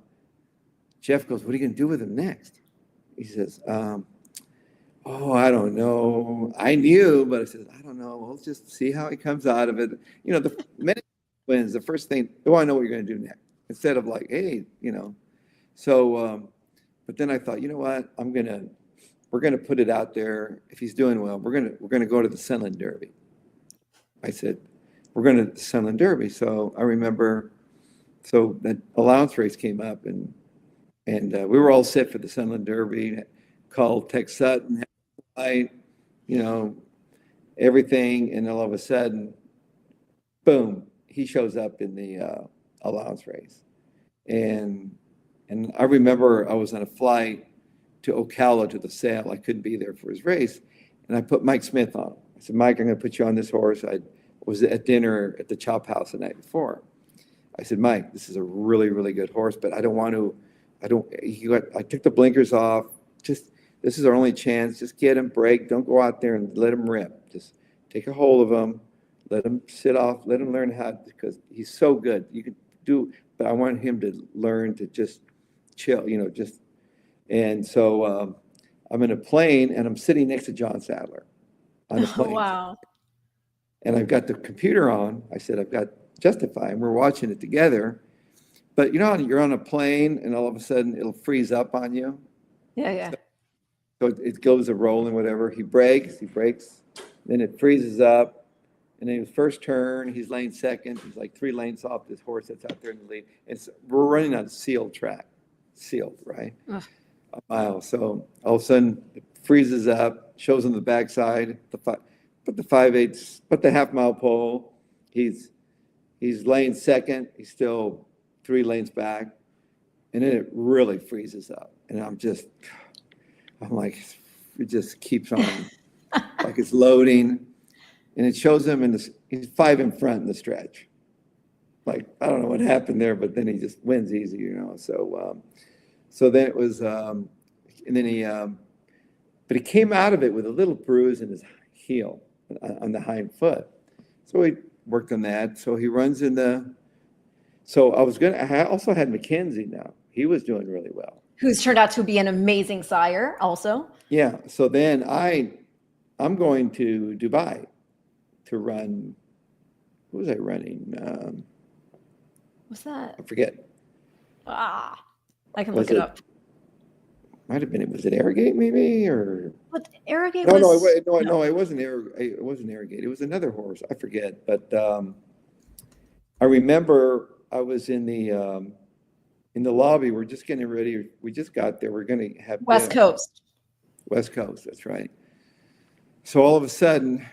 Jeff goes, what are you going to do with him next? He says, I don't know. I knew, but I said, I don't know. We'll just see how he comes out of it. You know, the minute he wins, the first thing, I know what you're going to do next. Instead of like, hey, you know. So, but then I thought, you know what? We're going to put it out there. If he's doing well, we're going to go to the Sunland Derby. I said, we're going to the Sunland Derby. So I remember, so that allowance race came up, and we were all set for the Sunland Derby. Called Tex Sutton, you know, everything, and all of a sudden, boom, he shows up in the allowance race, and I remember I was on a flight to Ocala to the sale. I couldn't be there for his race, and I put Mike Smith on him. I said, Mike, I'm going to put you on this horse. I was at dinner at the Chop House the night before. I said, Mike, this is a really, really good horse, but I took the blinkers off. This is our only chance. Just get him, break. Don't go out there and let him rip. Just take a hold of him, let him sit off, let him learn how, because he's so good. You can do, but I want him to learn to just chill, you know, just. And so I'm in a plane, and I'm sitting next to John Sadler on the plane. Oh, wow. And I've got the computer on. I said, I've got Justify, and we're watching it together. But you know how you're on a plane, and all of a sudden it'll freeze up on you? Yeah. So it goes a roll and whatever. He breaks, then it freezes up. And then his first turn, he's lane second. He's like 3 lanes off this horse that's out there in the lead. We're running on a sealed track. Sealed, right? Ugh. A mile. So all of a sudden it freezes up, shows on the backside, put the 5/8, put the half-mile pole. He's lane second. He's still 3 lanes back. And then it really freezes up. And I'm like, it just keeps on, like it's loading, and it shows him he's 5 in front in the stretch. Like, I don't know what happened there, but then he just wins easy, you know. So then it was, and then but he came out of it with a little bruise in his heel on the hind foot. So he worked on that. So he runs I also had Mackenzie now. He was doing really well. Who's turned out to be an amazing sire also. Yeah. So then I'm going to Dubai to run. Who was I running? What's that? I forget. I can look it up. Might have been. Was it Arrogate maybe, or? But Arrogate No, was. No, it wasn't Arrogate. It wasn't Arrogate. It was another horse. I forget. But I remember I was in the lobby. We're just getting ready. We just got there. We're going to have West Coast. West Coast. That's right. So all of a sudden,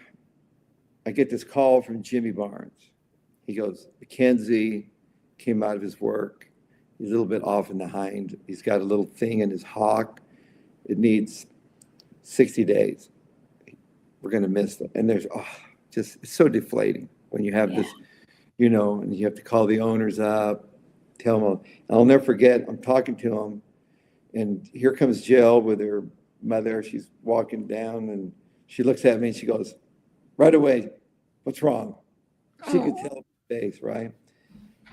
I get this call from Jimmy Barnes. He goes, Mackenzie came out of his work. He's a little bit off in the hind. He's got a little thing in his hock. It needs 60 days. We're going to miss them. And there's, just, it's so deflating when you have this, and you have to call the owners up, tell them. I'll never forget, I'm talking to them, and here comes Jill with her mother. She's walking down, and she looks at me, and she goes, right away, what's wrong? She could tell his face, right?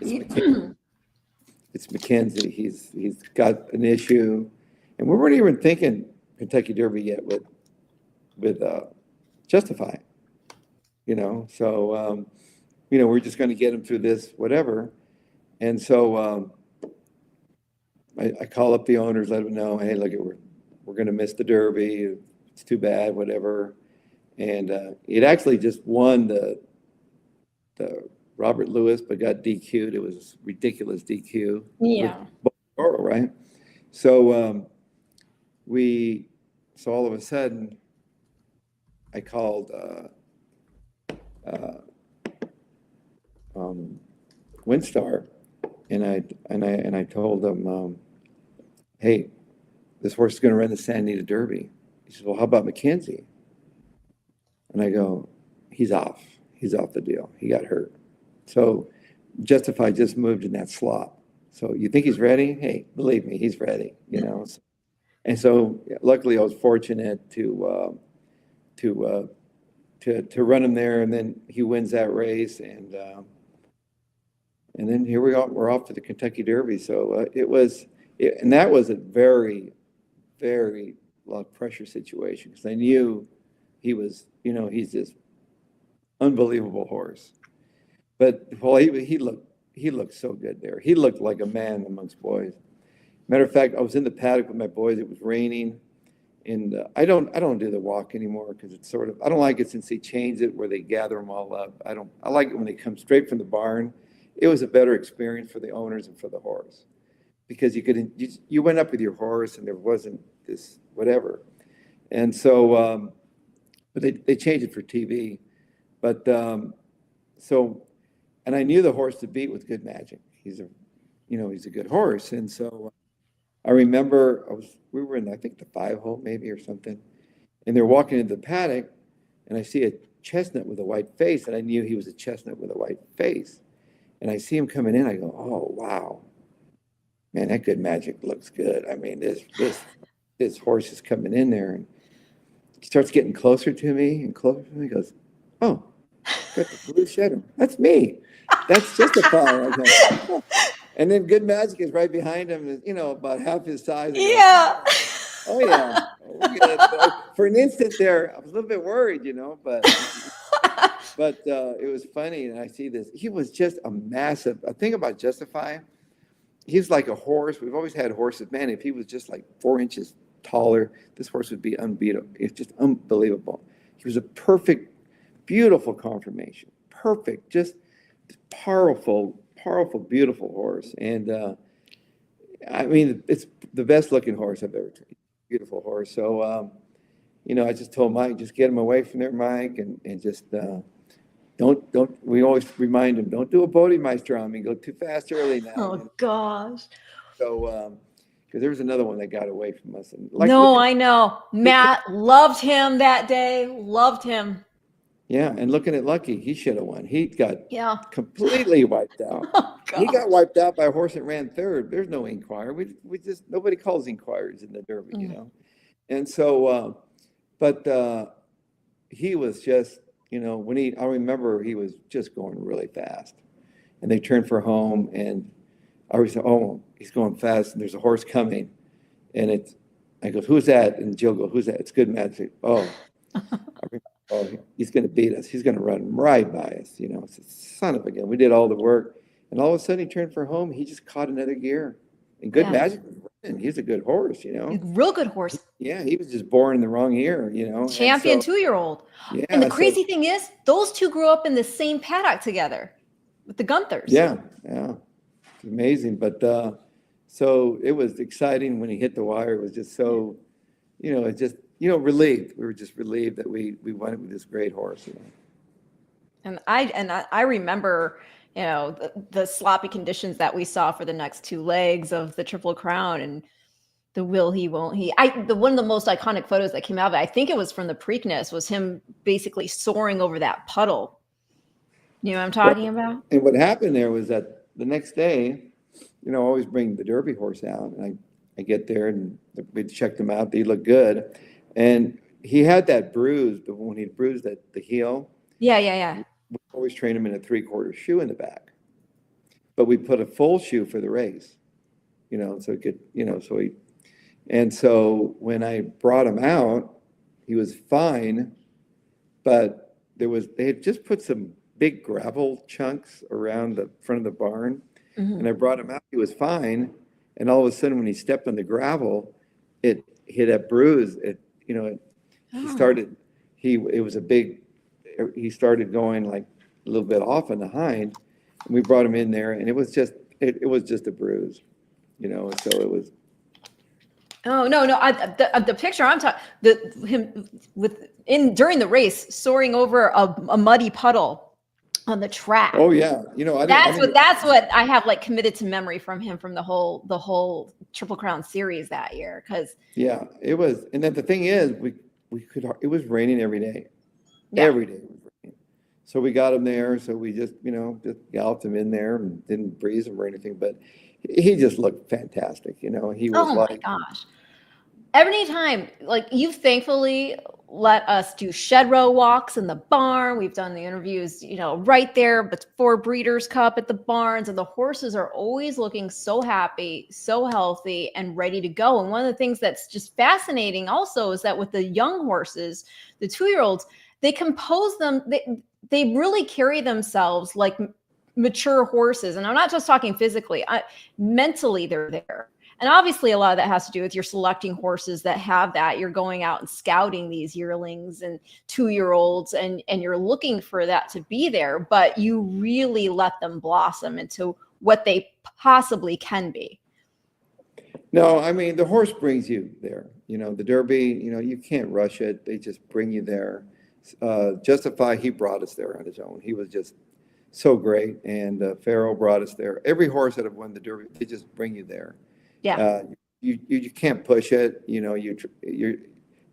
It's Mackenzie. He's got an issue, and we weren't even thinking Kentucky Derby yet with Justify, So we're just going to get him through this, whatever. And so I call up the owners, let them know, hey, look, we're going to miss the Derby. It's too bad, whatever. And it actually just won the Robert Lewis, but got DQ'd. It was ridiculous DQ. Yeah. Pharoah, right? So so all of a sudden, I called Windstar, and I told them, hey, this horse is going to run the Santa Anita Derby. He says, well, how about Mackenzie? And I go, he's off. He's off the deal. He got hurt. So Justify just moved in that slot. So you think he's ready? Hey, believe me, he's ready. And so luckily I was fortunate to run him there, and then he wins that race, and then here we are. We're off to the Kentucky Derby. So and that was a very, very low pressure situation, because I knew he was, he's this unbelievable horse. But he looked so good there. He looked like a man amongst boys. Matter of fact, I was in the paddock with my boys. It was raining, and I don't do the walk anymore, because it's I don't like it since they changed it where they gather them all up. I like it when they come straight from the barn. It was a better experience for the owners and for the horse, because you went up with your horse and there wasn't this whatever. And so, but they changed it for TV. But and I knew the horse to beat with Good Magic. He's a good horse. And so I remember we were in, I think, the 5-hole maybe or something, and they're walking into the paddock, and I see a chestnut with a white face, and I knew he was a chestnut with a white face. And I see him coming in. I go, oh wow, man, that Good Magic looks good. I mean, this horse is coming in there, and he starts getting closer to me and closer to me. He goes, oh, got the blue shed. That's me. That's just a fire. I go, oh. And then Good Magic is right behind him, about half his size. Yeah. Oh yeah. For an instant there, I was a little bit worried, but it was funny. And I see this. He was just a massive. A thing about Justify, he's like a horse. We've always had horses. Man, if he was just like 4 inches taller, this horse would be unbeatable. It's just unbelievable. He was a perfect, beautiful conformation. Perfect, just powerful, beautiful horse. And I mean, it's the best looking horse I've ever trained. Beautiful horse. So, I just told Mike, just get him away from there, Mike, and just don't. We always remind him, don't do a Bodemeister on me. Go too fast early now. Oh gosh. So, because there was another one that got away from us. And I know. Matt loved him that day. Loved him. Yeah, and looking at Lucky, he should have won. He got completely wiped out. Oh, he got wiped out by a horse that ran third. There's no inquiry. We just nobody calls inquiries in the Derby, And so, but he was just, I remember he was just going really fast, and they turned for home, and I always said, oh, he's going fast, and there's a horse coming, and I go, who's that? And Jill goes, who's that? It's Good Magic. Oh. Oh, he's going to beat us. He's going to run right by us. It's a son of a gun. We did all the work. And all of a sudden he turned for home. He just caught another gear. And Good Magic was running. He's a good horse, Real good horse. Yeah, he was just born in the wrong year, Champion 2-year-old. Yeah. And the crazy thing is, those two grew up in the same paddock together with the Gunthers. Yeah. It's amazing. But so it was exciting when he hit the wire. It was just so, relieved. We were just relieved that we went with this great horse. And I remember, the sloppy conditions that we saw for the next two legs of the Triple Crown, and the will he, won't he. One of the most iconic photos that came out of it, I think it was from the Preakness, was him basically soaring over that puddle. You know what I'm talking about? And what happened there was that the next day, I always bring the Derby horse out, and I get there and we checked him out. They look good, and he had that bruise, but when he bruised the heel. Yeah. We always train him in a 3/4 shoe in the back, but we put a full shoe for the race, so it could, so he, and so when I brought him out, he was fine, but they had just put some big gravel chunks around the front of the barn, and I brought him out, he was fine, and all of a sudden when he stepped on the gravel, it hit a bruise, he started going like a little bit off on the hind, and we brought him in there, and it was just a bruise, so it was. Oh no! The picture I'm talking, him during the race soaring over a muddy puddle on the track. Oh yeah, that's what I have like committed to memory from him from the whole Triple Crown series that year. Because yeah, it was, and then the thing is, it was raining every day. Yeah. Every day was raining. So we got him there. So we just galloped him in there and didn't breeze him or anything. But he just looked fantastic. He was my gosh. Every time, like, you've thankfully let us do shed row walks in the barn. We've done the interviews, right there before Breeders' Cup at the barns. And the horses are always looking so happy, so healthy, and ready to go. And one of the things that's just fascinating also is that with the young horses, the 2-year-olds, they compose them. They really carry themselves like mature horses. And I'm not just talking physically, mentally they're there. And obviously a lot of that has to do with you're selecting horses that have that. You're going out and scouting these yearlings and 2-year-olds, and you're looking for that to be there, but you really let them blossom into what they possibly can be. No, I mean, the horse brings you there. The Derby, you can't rush it. They just bring you there. Justify, he brought us there on his own. He was just so great. And Pharoah brought us there. Every horse that have won the Derby, they just bring you there. Yeah. You can't push it. You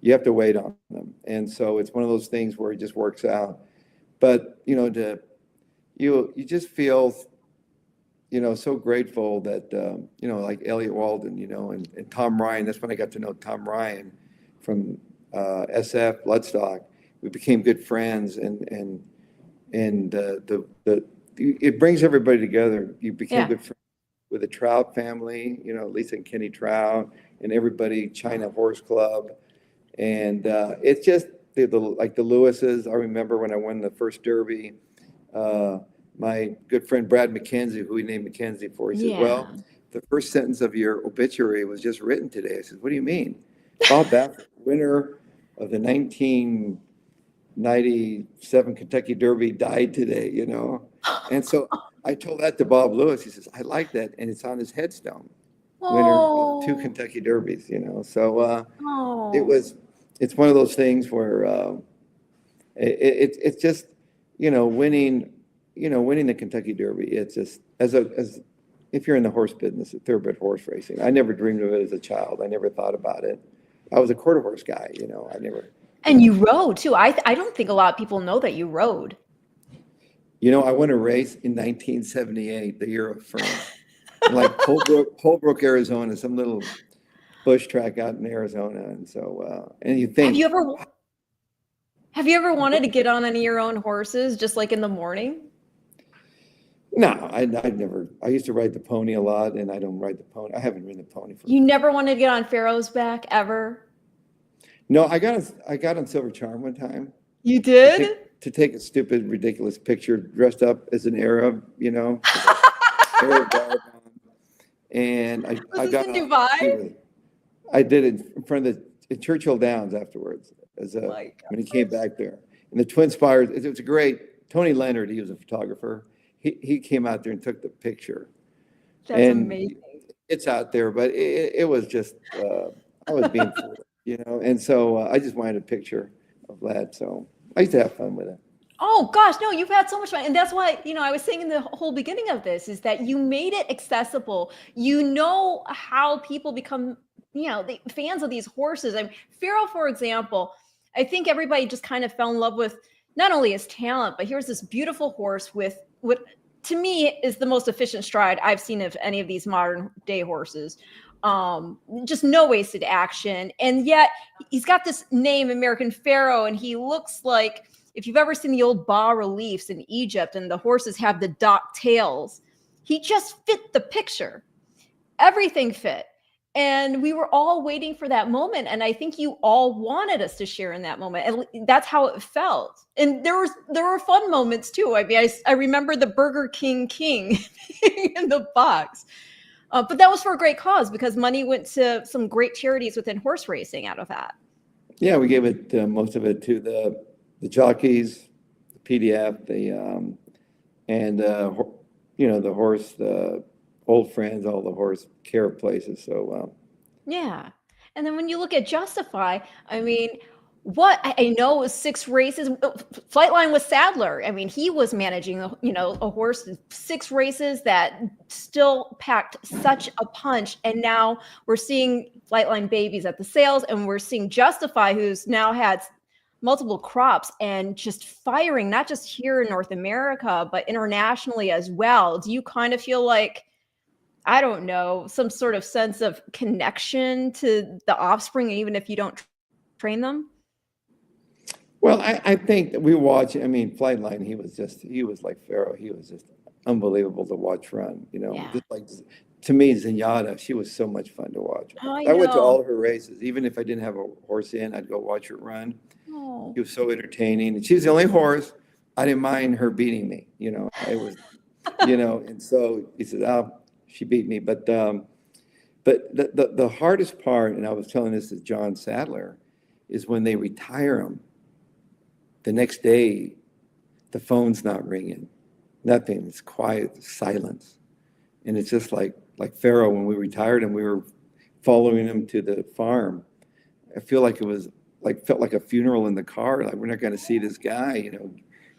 have to wait on them. And so it's one of those things where it just works out. But, you just feel, so grateful that, like Elliot Walden, and Tom Ryan. That's when I got to know Tom Ryan from SF Bloodstock. We became good friends, and it brings everybody together. You became good friends with the Trout family, Lisa and Kenny Trout, and everybody, China Horse Club. And it's just like the Lewises. I remember when I won the first Derby, my good friend Brad McKenzie, who we named McKenzie for, he said, well, the first sentence of your obituary was just written today. I said, what do you mean? Bob Baffert, winner of the 1997 Kentucky Derby, died today, And so I told that to Bob Lewis. He says, I like that. And it's on his headstone, winner of 2 Kentucky Derbies, So it's one of those things where it's just, winning the Kentucky Derby. It's just, as if you're in the horse business, a thoroughbred horse racing, I never dreamed of it as a child. I never thought about it. I was a quarter horse guy, I never. And you rode too. I don't think a lot of people know that you rode. I won a race in 1978, the year of Fern, like Holbrook, Arizona, some little bush track out in Arizona. And so, and you think. Have you ever wanted to get on any of your own horses, just like in the morning? No, I never. I used to ride the pony a lot, and I don't ride the pony. I haven't ridden the pony for. You never wanted to get on Pharoah's back ever? No, I got on Silver Charm one time. You did? To take a stupid, ridiculous picture dressed up as an Arab, Arab garb on. And I got in Dubai? I did it in front of the Churchill Downs afterwards, when he came back there. And the Twin Spires, it was a great. Tony Leonard, he was a photographer. He came out there and took the picture. That's amazing. It's out there, but it was just I was being fooled. And so I just wanted a picture of that. So I used to have fun with it. Oh gosh, no, you've had so much fun. And that's why, I was saying in the whole beginning of this is that you made it accessible. You know how people become, the fans of these horses. I mean, Pharoah, for example, I think everybody just kind of fell in love with not only his talent, but here's this beautiful horse with what to me is the most efficient stride I've seen of any of these modern day horses. Just no wasted action. And yet he's got this name, American Pharaoh, and he looks like, if you've ever seen the old bas reliefs in Egypt and the horses have the docked tails, he just fit the picture. Everything fit. And we were all waiting for that moment. And I think you all wanted us to share in that moment. And that's how it felt. And there were fun moments too. I mean, I remember the Burger King in the box. But that was for a great cause because money went to some great charities within horse racing out of that. Yeah, we gave it most of it to the jockeys, the PDF, the horse, the old friends, all the horse care places. So yeah. And then when you look at Justify, I mean, what I know was 6 races. Flightline was Sadler. I mean, he was managing, a horse, 6 races that still packed such a punch. And now we're seeing Flightline babies at the sales, and we're seeing Justify, who's now had multiple crops and just firing, not just here in North America, but internationally as well. Do you kind of feel like, I don't know, some sort of sense of connection to the offspring, even if you don't train them? Well, I think that we watch. I mean, Flightline. He was like Pharoah. He was just unbelievable to watch run. Yeah. Just like to me, Zenyatta. She was so much fun to watch. I I went to know. all of her races, even if I didn't have a horse in. I'd go watch her run. Oh. She was so entertaining, and she was the only horse I didn't mind her beating me. It was, and so he said, "Oh, she beat me." But the hardest part, and I was telling this to John Sadler, is when they retire them. The next day, the phone's not ringing, nothing. It's quiet, silence, and it's just like Pharoah when we retired him. We were following him to the farm. I feel like it was felt like a funeral in the car. Like we're not going to see this guy.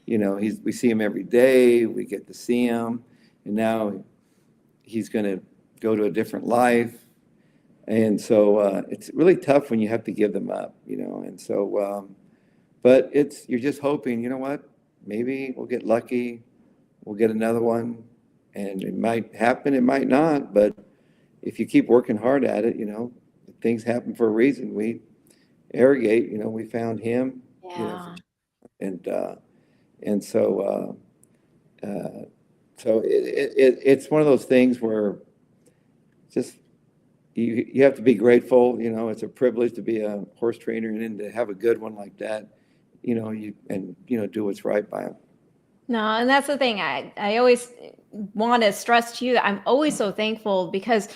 We see him every day. We get to see him, and now he's going to go to a different life. And so it's really tough when you have to give them up. And so. But you're just hoping, you know what, maybe we'll get lucky, we'll get another one, and it might happen, it might not, but if you keep working hard at it, things happen for a reason. Arrogate, we found him, Yeah. and so it's one of those things where just you have to be grateful. It's a privilege to be a horse trainer and then to have a good one like that. Do what's right by them. No, and that's the thing. I always want to stress to you that I'm always so thankful because,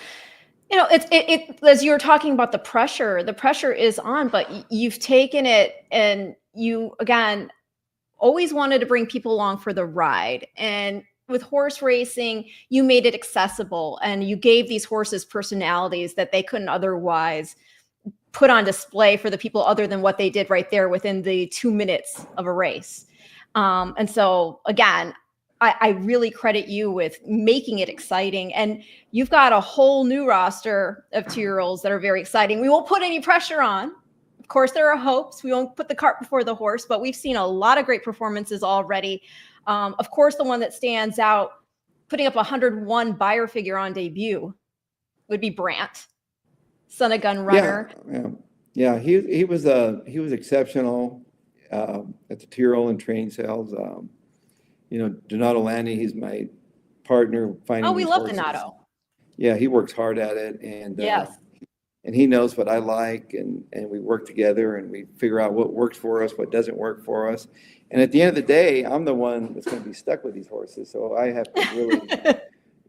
it as you were talking about the pressure is on, but you've taken it and you, again, always wanted to bring people along for the ride. And with horse racing, you made it accessible and you gave these horses personalities that they couldn't otherwise put on display for the people other than what they did right there within the 2 minutes of a race. And so again, I really credit you with making it exciting. And you've got a whole new roster of 2-year-olds that are very exciting. We won't put any pressure on. Of course, there are hopes. We won't put the cart before the horse, but we've seen a lot of great performances already. Of course, the one that stands out, putting up 101 buyer figure on debut, would be Brant. Son of Gun Runner. Yeah. He was exceptional at the 2-year-old and training sales. Donato Lanni, he's my partner finding. Oh, we love horses. Donato. Yeah, he works hard at it, and yes, and he knows what I like, and we work together and we figure out what works for us, what doesn't work for us. And at the end of the day, I'm the one that's going to be stuck with these horses, so I have to really,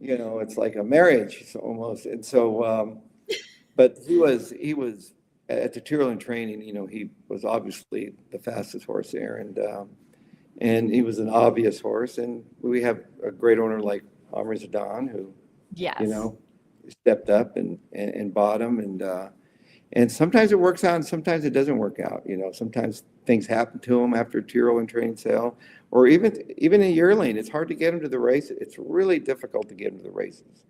it's like a marriage almost. And so. But he was at the 2-year-old training. He was obviously the fastest horse there, and he was an obvious horse. And we have a great owner like Amr Zidane who, yes, stepped up and bought him, And sometimes it works out and sometimes it doesn't work out. You know, sometimes things happen to them after a 2-year-old and training sale, or even a yearling. It's hard to get them to the race. It's really difficult to get them to the races.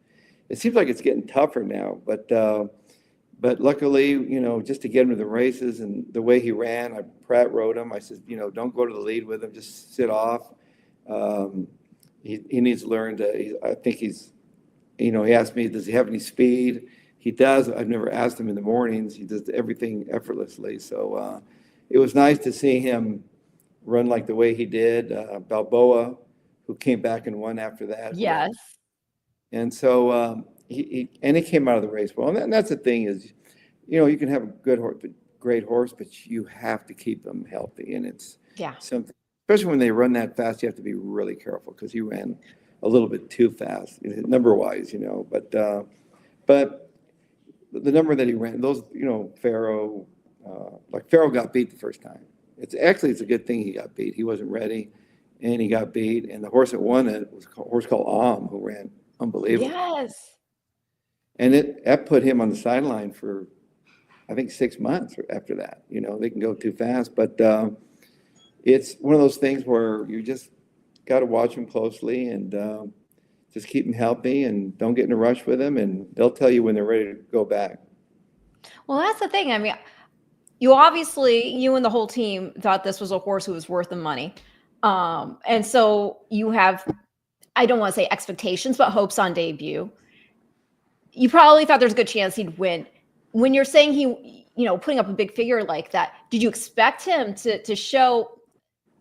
It seems like it's getting tougher now, but luckily, you know, just to get him to the races and the way he ran, Pratt rode him. I said, you know, don't go to the lead with him, just sit off. He needs to learn to, I think he's, you know, he asked me, does he have any speed? He does. I've never asked him in the mornings. He does everything effortlessly. So it was nice to see him run like the way he did. Balboa, who came back and won after that. Yes. And so he came out of the race well. And that's the thing is, you know, you can have a good horse, great horse, but you have to keep them healthy. And it's something, especially when they run that fast, you have to be really careful because he ran a little bit too fast, number wise, you know. But the number that he ran, those, you know, Pharoah, like Pharoah got beat the first time. It's a good thing he got beat. He wasn't ready, and he got beat. And the horse that won it was a horse called who ran unbelievable. Yes. And that put him on the sideline for, I think, 6 months after that. You know, they can go too fast, but it's one of those things where you just got to watch them closely and just keep them healthy and don't get in a rush with them, and they'll tell you when they're ready to go back. Well, that's the thing. I mean, you and the whole team thought this was a horse who was worth the money. And so you have, I don't want to say expectations, but hopes on debut. You probably thought there's a good chance he'd win. When you're saying he, you know, putting up a big figure like that, did you expect him to show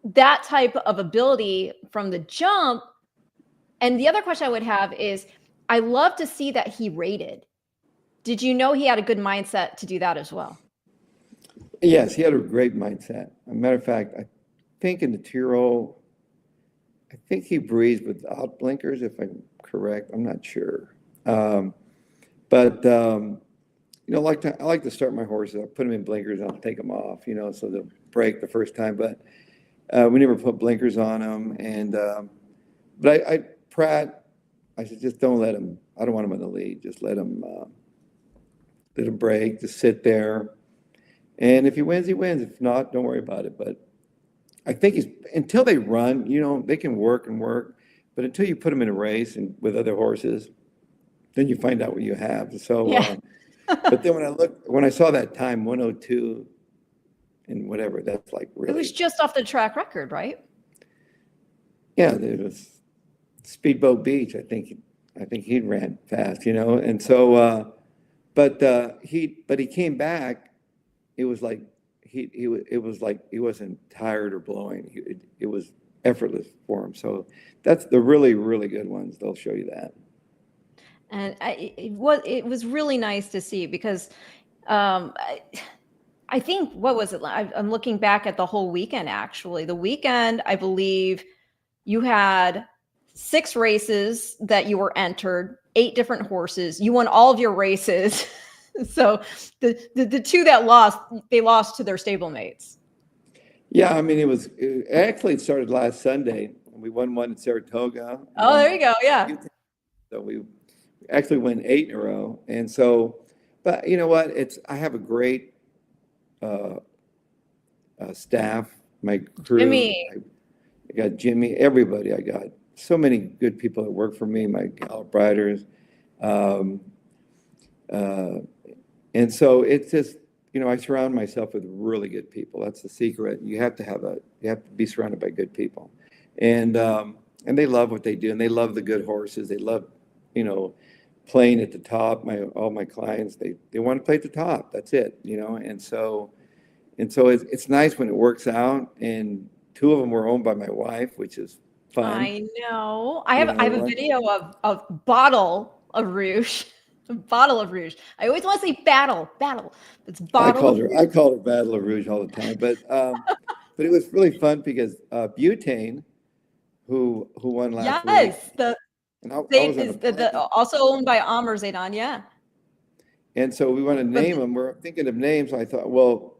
that type of ability from the jump? And the other question I would have is, I love to see that he rated. Did you know he had a good mindset to do that as well? Yes, he had a great mindset. As a matter of fact, I think in the Tyrrell, I think he breathed without blinkers, if I'm correct. I'm not sure. But you know, I like to start my horses. I put them in blinkers, I'll take them off, you know, so they'll break the first time. But we never put blinkers on them. And but Pratt, I said, just don't let him. I don't want him in the lead. Just let him break. Just sit there. And if he wins, he wins. If not, don't worry about it. But I think until they run, you know, they can work and work. But until you put them in a race and with other horses, then you find out what you have. So, but then when I saw that time, 102 and whatever, that's like really. It was just off the track record, right? Yeah, it was Speedboat Beach. I think he ran fast, you know. And so, but he came back. It was like it was like he wasn't tired or blowing. It was effortless for him. So that's the really, really good ones. They'll show you that. And it was really nice to see because I think, what was it? I'm looking back at the whole weekend, actually. The weekend, I believe you had 6 races that you were entered, 8 different horses. You won all of your races. So the 2 that lost, they lost to their stablemates. Yeah, I mean, it started last Sunday. We won one in Saratoga. Oh, there you go. Yeah. So we actually won 8 in a row. And so, but you know what? I have a great staff, my crew. Jimmy. I got Jimmy, everybody. I got so many good people that work for me, my gallop riders. And so it's just, you know, I surround myself with really good people. That's the secret. You have to be surrounded by good people. And they love what they do, and they love the good horses. They love, you know, playing at the top. All my clients, they want to play at the top. That's it, you know. And so it's nice when it works out. And 2 of them were owned by my wife, which is fun. I know. I have a video of Bottle of Rouge. Bottle of Rouge. I always want to say battle. It's Bottle. I called her Battle of Rouge all the time, but it was really fun because Butane, who won last week. Yes, also owned by Amr Zaidan, yeah. And so we want to name them. We're thinking of names. I thought, well,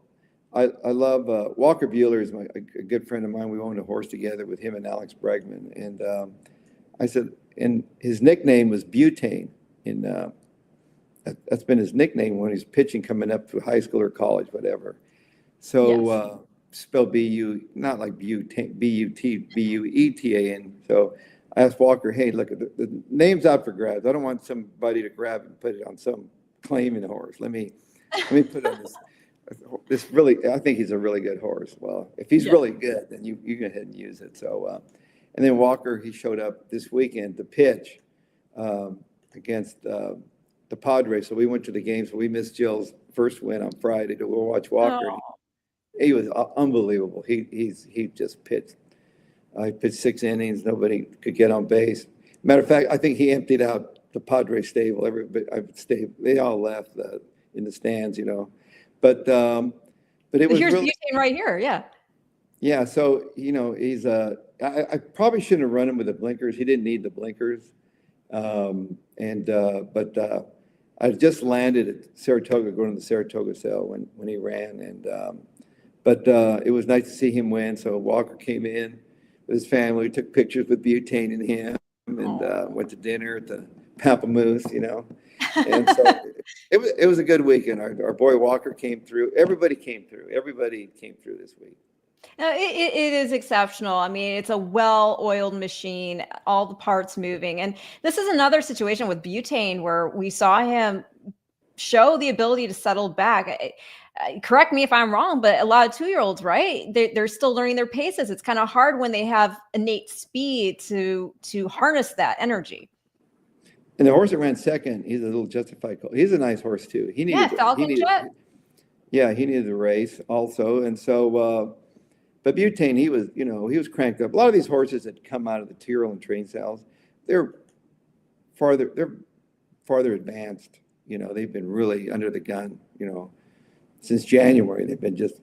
I love Walker Bueller is a good friend of mine. We owned a horse together with him and Alex Bregman, and I said, and his nickname was Butane that's been his nickname when he's pitching coming up to high school or college, whatever. Yes. So spell B-U, not like B-U-T-B-U-E-T-A-N. So I asked Walker, hey, look, the name's out for grabs. I don't want somebody to grab and put it on some claiming horse. Let me put on this really, I think he's a really good horse. Well, if he's Yeah. really good, then you go ahead and use it. So, and then Walker, he showed up this weekend to pitch against the Padres. So we went to the game. So we missed Jill's first win on Friday to go watch Walker. Oh. He was unbelievable. He just pitched. He pitched 6 innings. Nobody could get on base. Matter of fact, I think he emptied out the Padres stable. They all left in the stands, you know. But it was Here's really, butane right here. Yeah. yeah. So you know, he's I probably shouldn't have run him with the blinkers. He didn't need the blinkers. But I just landed at Saratoga, going to the Saratoga sale when he ran, but it was nice to see him win. So Walker came in with his family. We took pictures with Butane and him, and went to dinner at the Pamplemousse, you know. And so it was a good weekend. Our boy Walker came through. Everybody came through. Everybody came through this week. It is exceptional. I mean, it's a well-oiled machine, all the parts moving. And this is another situation with Butane where we saw him show the ability to settle back. Correct me if I'm wrong, but a lot of 2-year-olds, right? They're still learning their paces. It's kind of hard when they have innate speed to harness that energy. And the horse that ran second, he's a little justified colt. He's a nice horse too. He needed the race also. And so but Butane, he was cranked up. A lot of these horses that come out of the Tyrrell and train sales, they're farther advanced. You know, they've been really under the gun, you know, since January. They've been just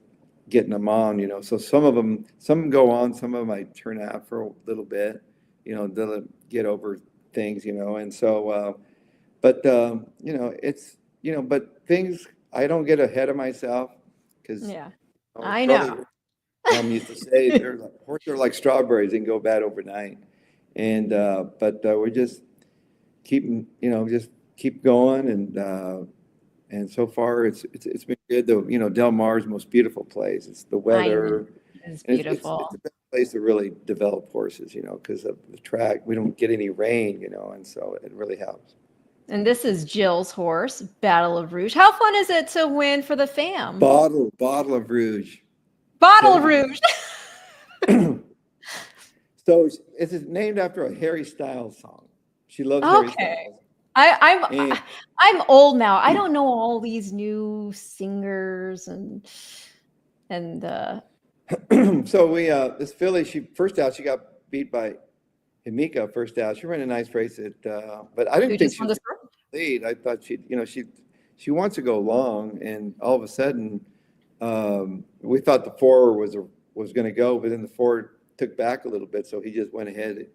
getting them on, you know. So some of them go on, some of them might turn out for a little bit, you know, they'll get over things, you know. And so, you know, it's, you know, but things, I don't get ahead of myself because I know. Mom used to say horses are like strawberries and go bad overnight. And but we're just keeping, you know, just keep going, and so far it's been good. You know, Del Mar's the most beautiful place. It's the weather. It's beautiful. It's the best place to really develop horses, you know, because of the track. We don't get any rain, you know, and so it really helps. And this is Jill's horse, Battle of Rouge. How fun is it to win for the fam? Bottle of Rouge. Bottle of Rouge. So it's named after a Harry Styles song. She loves Harry Styles. I'm old now. I don't know all these new singers and So this filly, she got beat by Himika first out. She ran a nice race but I didn't think she was lead. I thought she wants to go long, and all of a sudden we thought the 4 was going to go, but then the 4 took back a little bit, so he just went ahead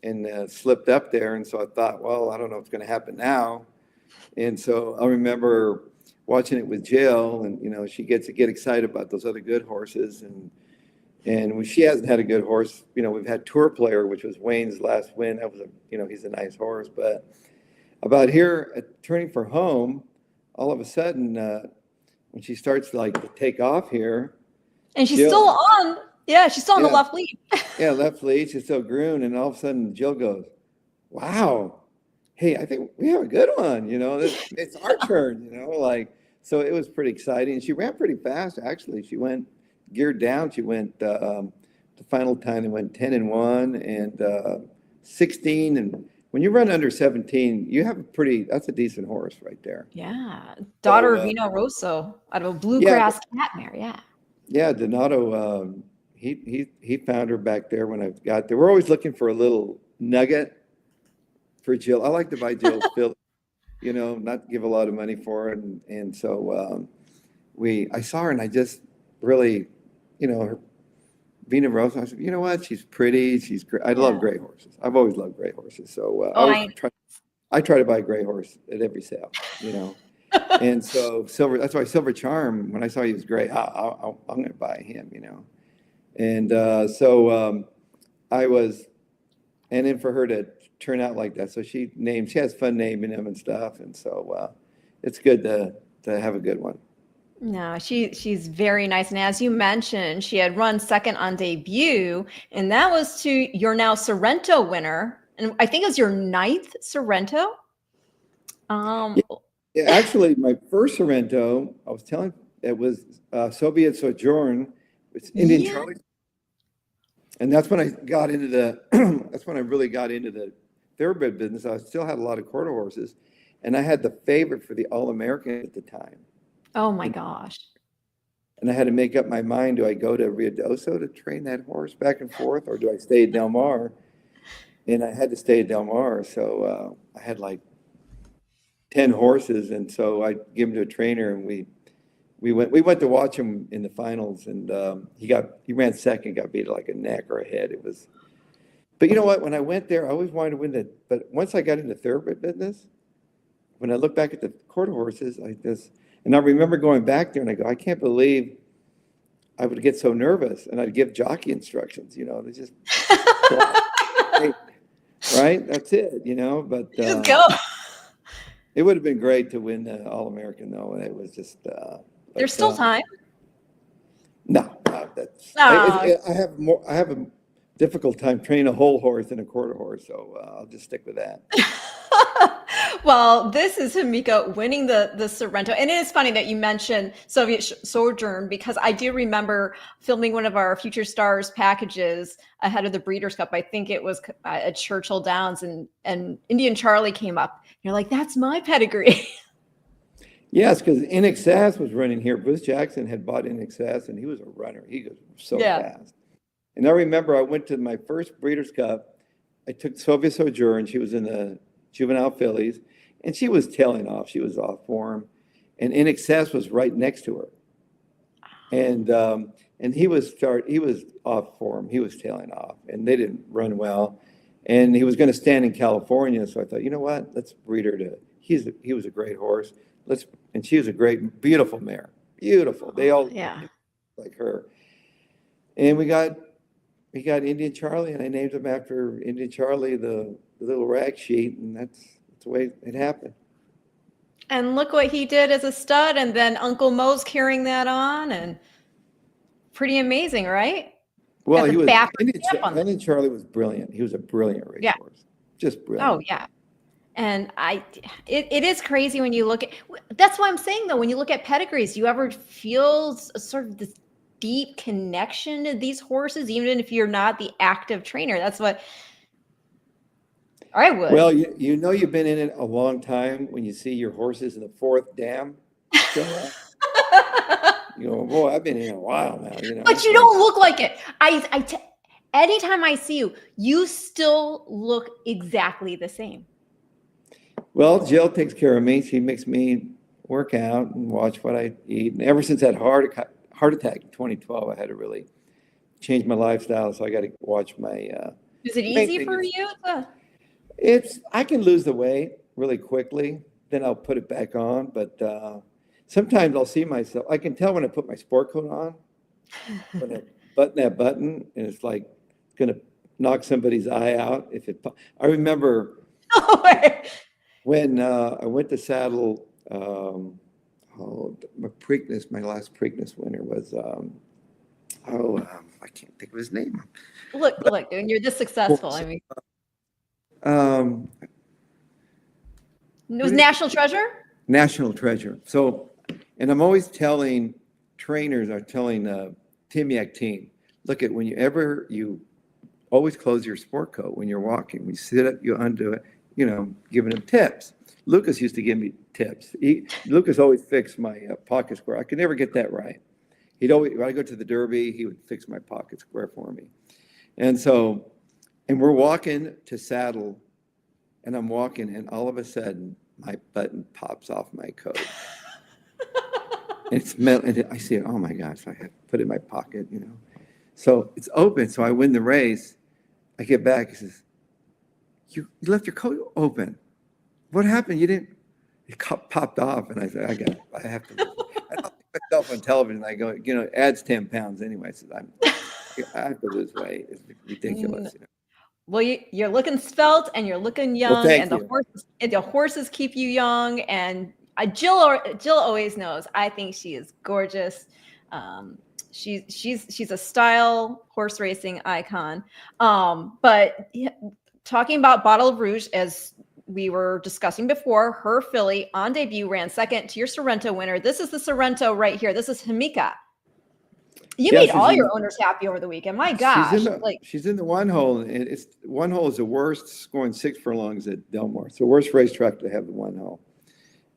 and slipped up there. And so I thought, well, I don't know what's going to happen now. And so I remember watching it with Jill, and you know, she gets to get excited about those other good horses, and when she hasn't had a good horse, you know, we've had Tour Player, which was Wayne's last win. That was he's a nice horse, but about here at turning for home, all of a sudden when she starts to take off here, and she's still on. Yeah, she's still on the left lead. Yeah, left lead. She's still groomed, and all of a sudden Jill goes, "Wow, hey, I think we have a good one." You know, it's our turn. You know, so it was pretty exciting. And she ran pretty fast, actually. She went geared down. She went the final time. They went 10-1 and 16. And when you run under 17, you have that's a decent horse right there. Yeah, daughter of Vino Rosso out of a bluegrass cat mare. Yeah. Yeah, Donato. He found her back there when I got there. We're always looking for a little nugget for Jill. I like to buy Jill's filly, you know, not give a lot of money for her. And so I saw her, and I just really, you know, her Vina Rosa. I said, you know what? She's pretty. She's great. I love gray horses. I've always loved gray horses. So I try to buy a gray horse at every sale, you know. And so that's why Silver Charm, when I saw he was gray, I'm going to buy him, you know. And I was, and then for her to turn out like that, so she has fun naming him and stuff. And so it's good to have a good one. No, she's very nice. And as you mentioned, she had run second on debut, and that was to your now Sorrento winner. And I think it was your 9th Sorrento. Yeah, yeah, actually, my first Sorrento, I was telling, it was Soviet Sojourn. It's Indian Yeah. Charlie. And that's when I got into that's when I really got into the thoroughbred business. I still had a lot of quarter horses, and I had the favorite for the All-American at the time. Oh my gosh. And I had to make up my mind, do I go to Ruidoso to train that horse back and forth, or do I stay at Del Mar? And I had to stay at Del Mar, so I had like 10 horses, and so I give them to a trainer, and we went to watch him in the finals, and he ran second, got beat like a neck or a head. It was, but you know what? When I went there, I always wanted to win but once I got into thoroughbred business, when I look back at the quarter horses, and I remember going back there and I go, I can't believe I would get so nervous, and I'd give jockey instructions, they just, right? That's it, but Just go. it would have been great to win the All-American though. And it was just, There's still time. No, that's, No. I have a difficult time training a whole horse than a quarter horse, so I'll just stick with that. Well, this is Hamika winning the Sorrento. And it is funny that you mentioned Soviet Sojourn, because I do remember filming one of our Future Stars packages ahead of the Breeders' Cup. I think it was at Churchill Downs, and Indian Charlie came up. You're like, that's my pedigree. Yes, because In Excess was running here. Bruce Jackson had bought In Excess, and he was a runner. He was so fast. And I remember I went to my first Breeders' Cup. I took Soviet Sojourn. She was in the juvenile fillies, and she was tailing off. She was off form, and In Excess was right next to her. And he was off form. He was tailing off, and they didn't run well. And he was going to stand in California, so I thought, you know what? Let's breed her to. He was a great horse. And she was a great, beautiful mare. Beautiful. They all like her. And we got Indian Charlie, and I named him after Indian Charlie, the little rag sheet, and that's the way it happened. And look what he did as a stud, and then Uncle Mo's carrying that on, and pretty amazing, right? Well, Indian Charlie was brilliant. He was a brilliant racehorse. Just brilliant. Oh yeah. And it is crazy when you look at, that's why I'm saying though, when you look at pedigrees, do you ever feel sort of this deep connection to these horses, even if you're not the active trainer? That's what I would. Well, you've been in it a long time when you see your horses in the fourth dam. You go, boy, I've been in it a while now. But you don't look like it. Anytime I see you, you still look exactly the same. Well, Jill takes care of me. She makes me work out and watch what I eat. And ever since that heart attack in 2012, I had to really change my lifestyle. So I got to watch my. Is it easy for you? I can lose the weight really quickly. Then I'll put it back on. But sometimes I'll see myself. I can tell when I put my sport coat on, when I button that button, and it's like going to knock somebody's eye out. I remember. When I went to saddle, my Preakness, my last Preakness winner was, I can't think of his name. Look, and you're this successful. I mean, it was National Treasure? National Treasure. So, and I'm always telling trainers, Timiac team, look at you always close your sport coat when you're walking. When you sit up, you undo it. Giving him tips. Lukas used to give me tips. Lukas always fixed my pocket square. I could never get that right. When I go to the Derby, he would fix my pocket square for me. And we're walking to saddle, and I'm walking, and all of a sudden, my button pops off my coat. And it's metal, and I see it, oh my gosh, I have to put it in my pocket, So it's open, so I win the race. I get back, he says, You left your coat open. What happened? It popped off. And I said, I have to. I don't think myself on television. I go, it adds 10 pounds anyway. So I have to lose weight. It's ridiculous. Well, you're looking svelte and you're looking young, Well, and the horses keep you young. And Jill always knows. I think she is gorgeous. She's a style horse racing icon. But yeah, talking about Bottle of Rouge, as we were discussing before, her filly on debut ran second to your Sorrento winner. This is the Sorrento right here. This is Himika. You made all your owners happy over the weekend. My gosh. She's in the one hole, and it's one hole is the worst scoring 6 furlongs at Delmar. It's the worst racetrack to have the one hole.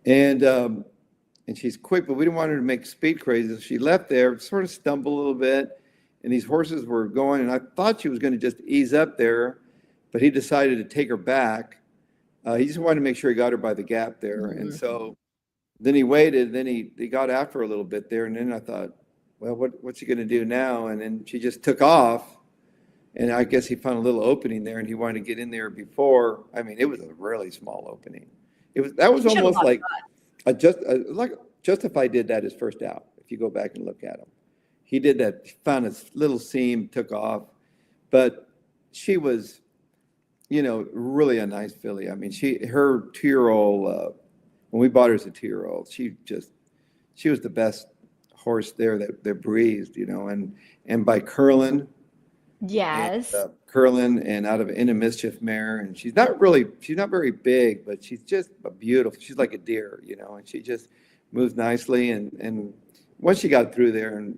And she's quick, but we didn't want her to make speed crazy. So she left there, sort of stumbled a little bit, and these horses were going, and I thought she was going to just ease up there, but he decided to take her back. He just wanted to make sure he got her by the gap there. Mm-hmm. And so then he waited, then he got after her a little bit there, and then I thought, well, what's he going to do now? And then she just took off, and I guess he found a little opening there, and he wanted to get in there before. I mean, it was a really small opening. That was almost like Justify did that his first out. If you go back and look at him, he did that. Found a little seam, took off, but she was, really a nice filly. I mean, her 2-year-old. When we bought her as a 2-year-old, she was the best horse there that breathed, and by Curlin. Yes. And, Curlin and out of In a Mischief mare, and she's not very big, but she's just beautiful. She's like a deer, and she just moves nicely. And once she got through there, and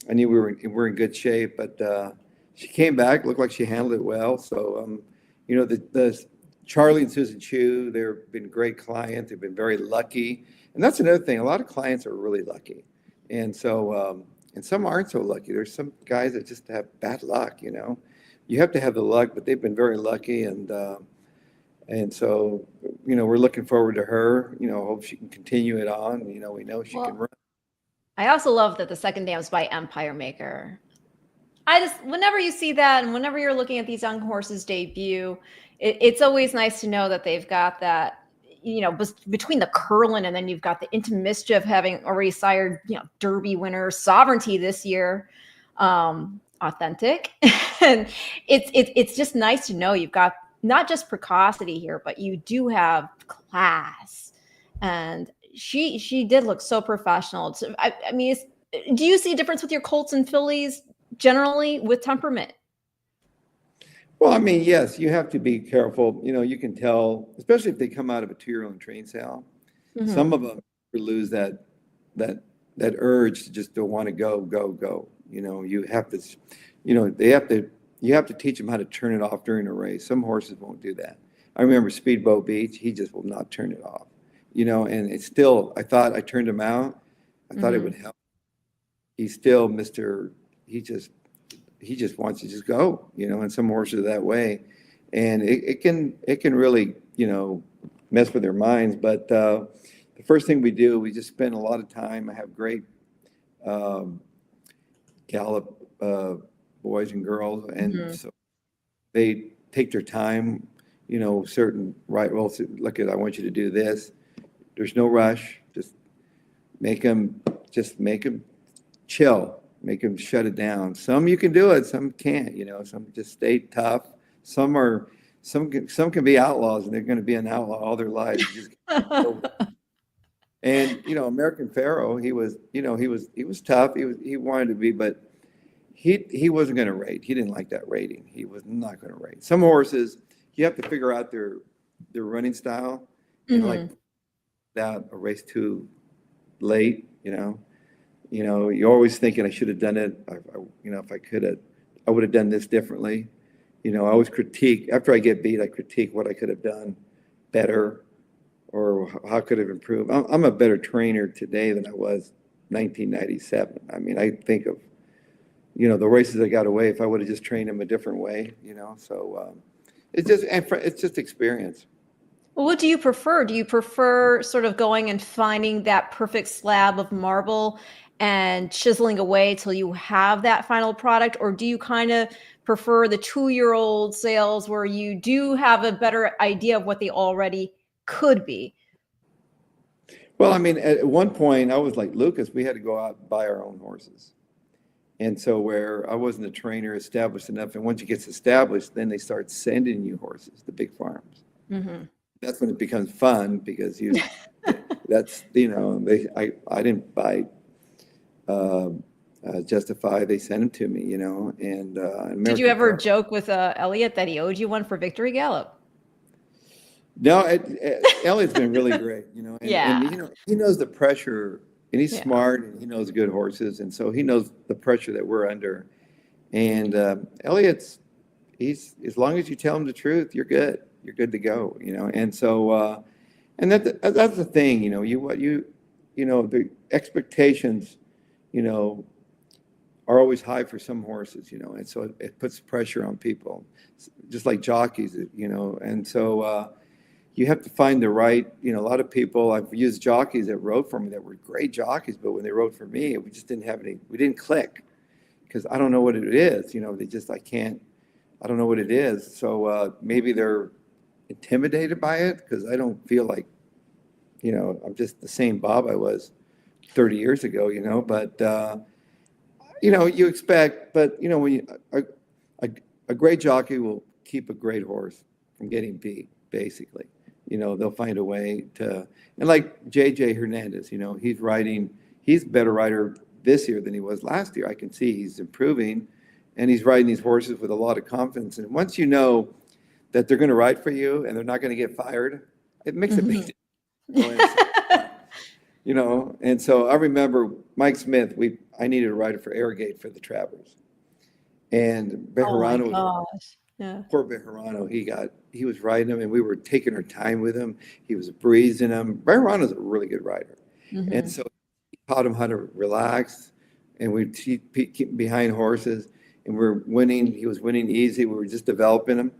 I knew we were in good shape. But she came back, looked like she handled it well. So the Charlie and Susan Chu, they've been great clients. They've been very lucky, and that's another thing. A lot of clients are really lucky, and so. And some aren't so lucky. There's some guys that just have bad luck, You have to have the luck, but they've been very lucky. And so, we're looking forward to her. Hope she can continue it on. We know she can run. I also love that the second dam is by Empire Maker. Whenever you see that and whenever you're looking at these young horses debut, it's always nice to know that they've got that, between the Curlin and then you've got the Into Mischief having already sired, Derby winner, Sovereignty this year, authentic. And it's just nice to know you've got not just precocity here, but you do have class. And she did look so professional. I mean, do you see a difference with your colts and fillies generally with temperament? Well, I mean, yes, you have to be careful. You can tell, especially if they come out of a 2-year-old train sale. Mm-hmm. Some of them lose that urge to just don't want to go. You have to, you have to teach them how to turn it off during a race. Some horses won't do that. I remember Speedboat Beach; he just will not turn it off. And it's still. I thought I turned him out. I thought it would help. He's still Mr. He just wants to just go, and some horses are that way, and it can really, mess with their minds. But the first thing we do, we just spend a lot of time. I have great gallop boys and girls, and so they take their time, certain well, look at, I want you to do this. There's no rush. Just make them chill. Make them shut it down. Some you can do it, some can't. Some just stay tough. Some can be outlaws, and they're going to be an outlaw all their lives. And American Pharoah, he was tough. He wanted to be, but he wasn't going to rate. He didn't like that rating. He was not going to rate. Some horses, you have to figure out their running style, and like that a race too late. You're always thinking I should have done it. If I could have, I would have done this differently. I always critique after I get beat. I critique what I could have done better, or how could have improved. I'm a better trainer today than I was 1997. I mean, I think of, the races I got away. If I would have just trained them a different way, So it's just experience. Well, what do you prefer? Do you prefer sort of going and finding that perfect slab of marble and chiseling away till you have that final product? Or do you kind of prefer the 2-year-old sales where you do have a better idea of what they already could be? Well, I mean, at one point I was like Lukas, we had to go out and buy our own horses. And so where I wasn't a trainer established enough, and once it gets established, then they start sending you horses, the big farms. Mm-hmm. That's when it becomes fun because that's, I didn't buy Justify. They sent them to me, and Did you American ever Car. joke with Elliot that he owed you one for Victory Gallop? No, Elliot's been really great, and Yeah. he knows the pressure, and he's Yeah. smart, and he knows good horses, and so he knows the pressure that we're under. And he's as long as you tell him the truth, you're good. You're good to go, And so, and that's the thing, the expectations, you know, are always high for some horses, and so it puts pressure on people, just like jockeys, and so you have to find the right, a lot of people, I've used jockeys that rode for me that were great jockeys, but when they rode for me, we just didn't have we didn't click because I don't know what it is, I don't know what it is. So maybe they're intimidated by it because I don't feel like, I'm just the same Bob I was 30 years ago, but you expect, but when a great jockey will keep a great horse from getting beat, basically. They'll find a way to, and like JJ Hernandez, he's a better rider this year than he was last year. I can see he's improving, and he's riding these horses with a lot of confidence. And once you know that they're going to ride for you and they're not going to get fired, it makes a big difference. And so I remember Mike Smith, I needed a rider for Arrogate for the Travers. And Bejarano, oh my gosh. Yeah. poor Bejarano, he was riding him and we were taking our time with him. He was breezing him. Bejarano's a really good rider. Mm-hmm. And so he taught him how to relax, and we keep behind horses, and we're winning. He was winning easy. We were just developing him.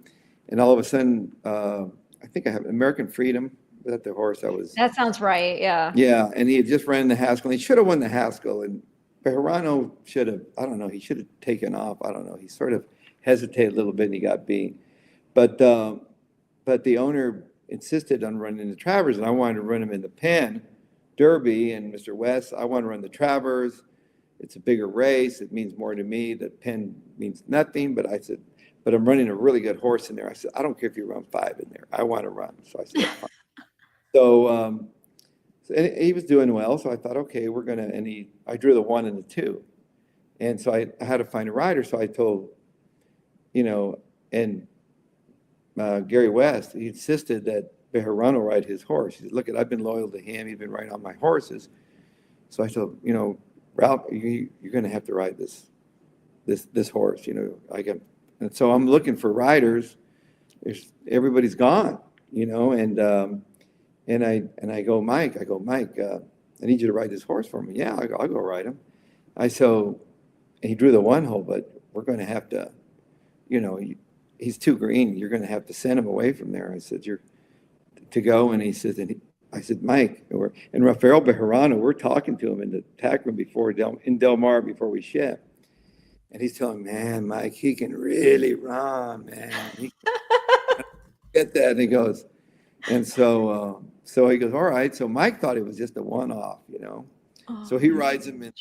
And all of a sudden, I think I have American Freedom. Was that the horse That sounds right. Yeah. Yeah, and he had just ran the Haskell. And he should have won the Haskell, and Bejarano should have. I don't know. He should have taken off. I don't know. He sort of hesitated a little bit, and he got beat. But the owner insisted on running the Travers, and I wanted to run him in the Penn Derby. And Mr. West, I want to run the Travers. It's a bigger race. It means more to me. The Penn means nothing. But I said, but I'm running a really good horse in there. I said, I don't care if you run 5 in there. I want to run. So I said, fine. So, and he was doing well. So I thought, okay, I drew the 1 and the 2. And so I had to find a rider. So I told, and Gary West, he insisted that Bejarano ride his horse. He said, look, I've been loyal to him. He's been riding on my horses. So I said, Ralph, you're going to have to ride this horse, and so I'm looking for riders. Everybody's gone, and I go, Mike, I need you to ride this horse for me. Yeah, I'll go ride him. And he drew the 1 hole, but we're going to have to, he's too green. You're going to have to send him away from there. I said, you're to go. And he says, I said, Mike, and Rafael Bejarano, we're talking to him in the tack room in Del Mar before we ship. And he's telling me, man, Mike, he can really run, man. He get that. And he goes, and so he goes, all right. So Mike thought it was just a one-off, Oh, so he rides him and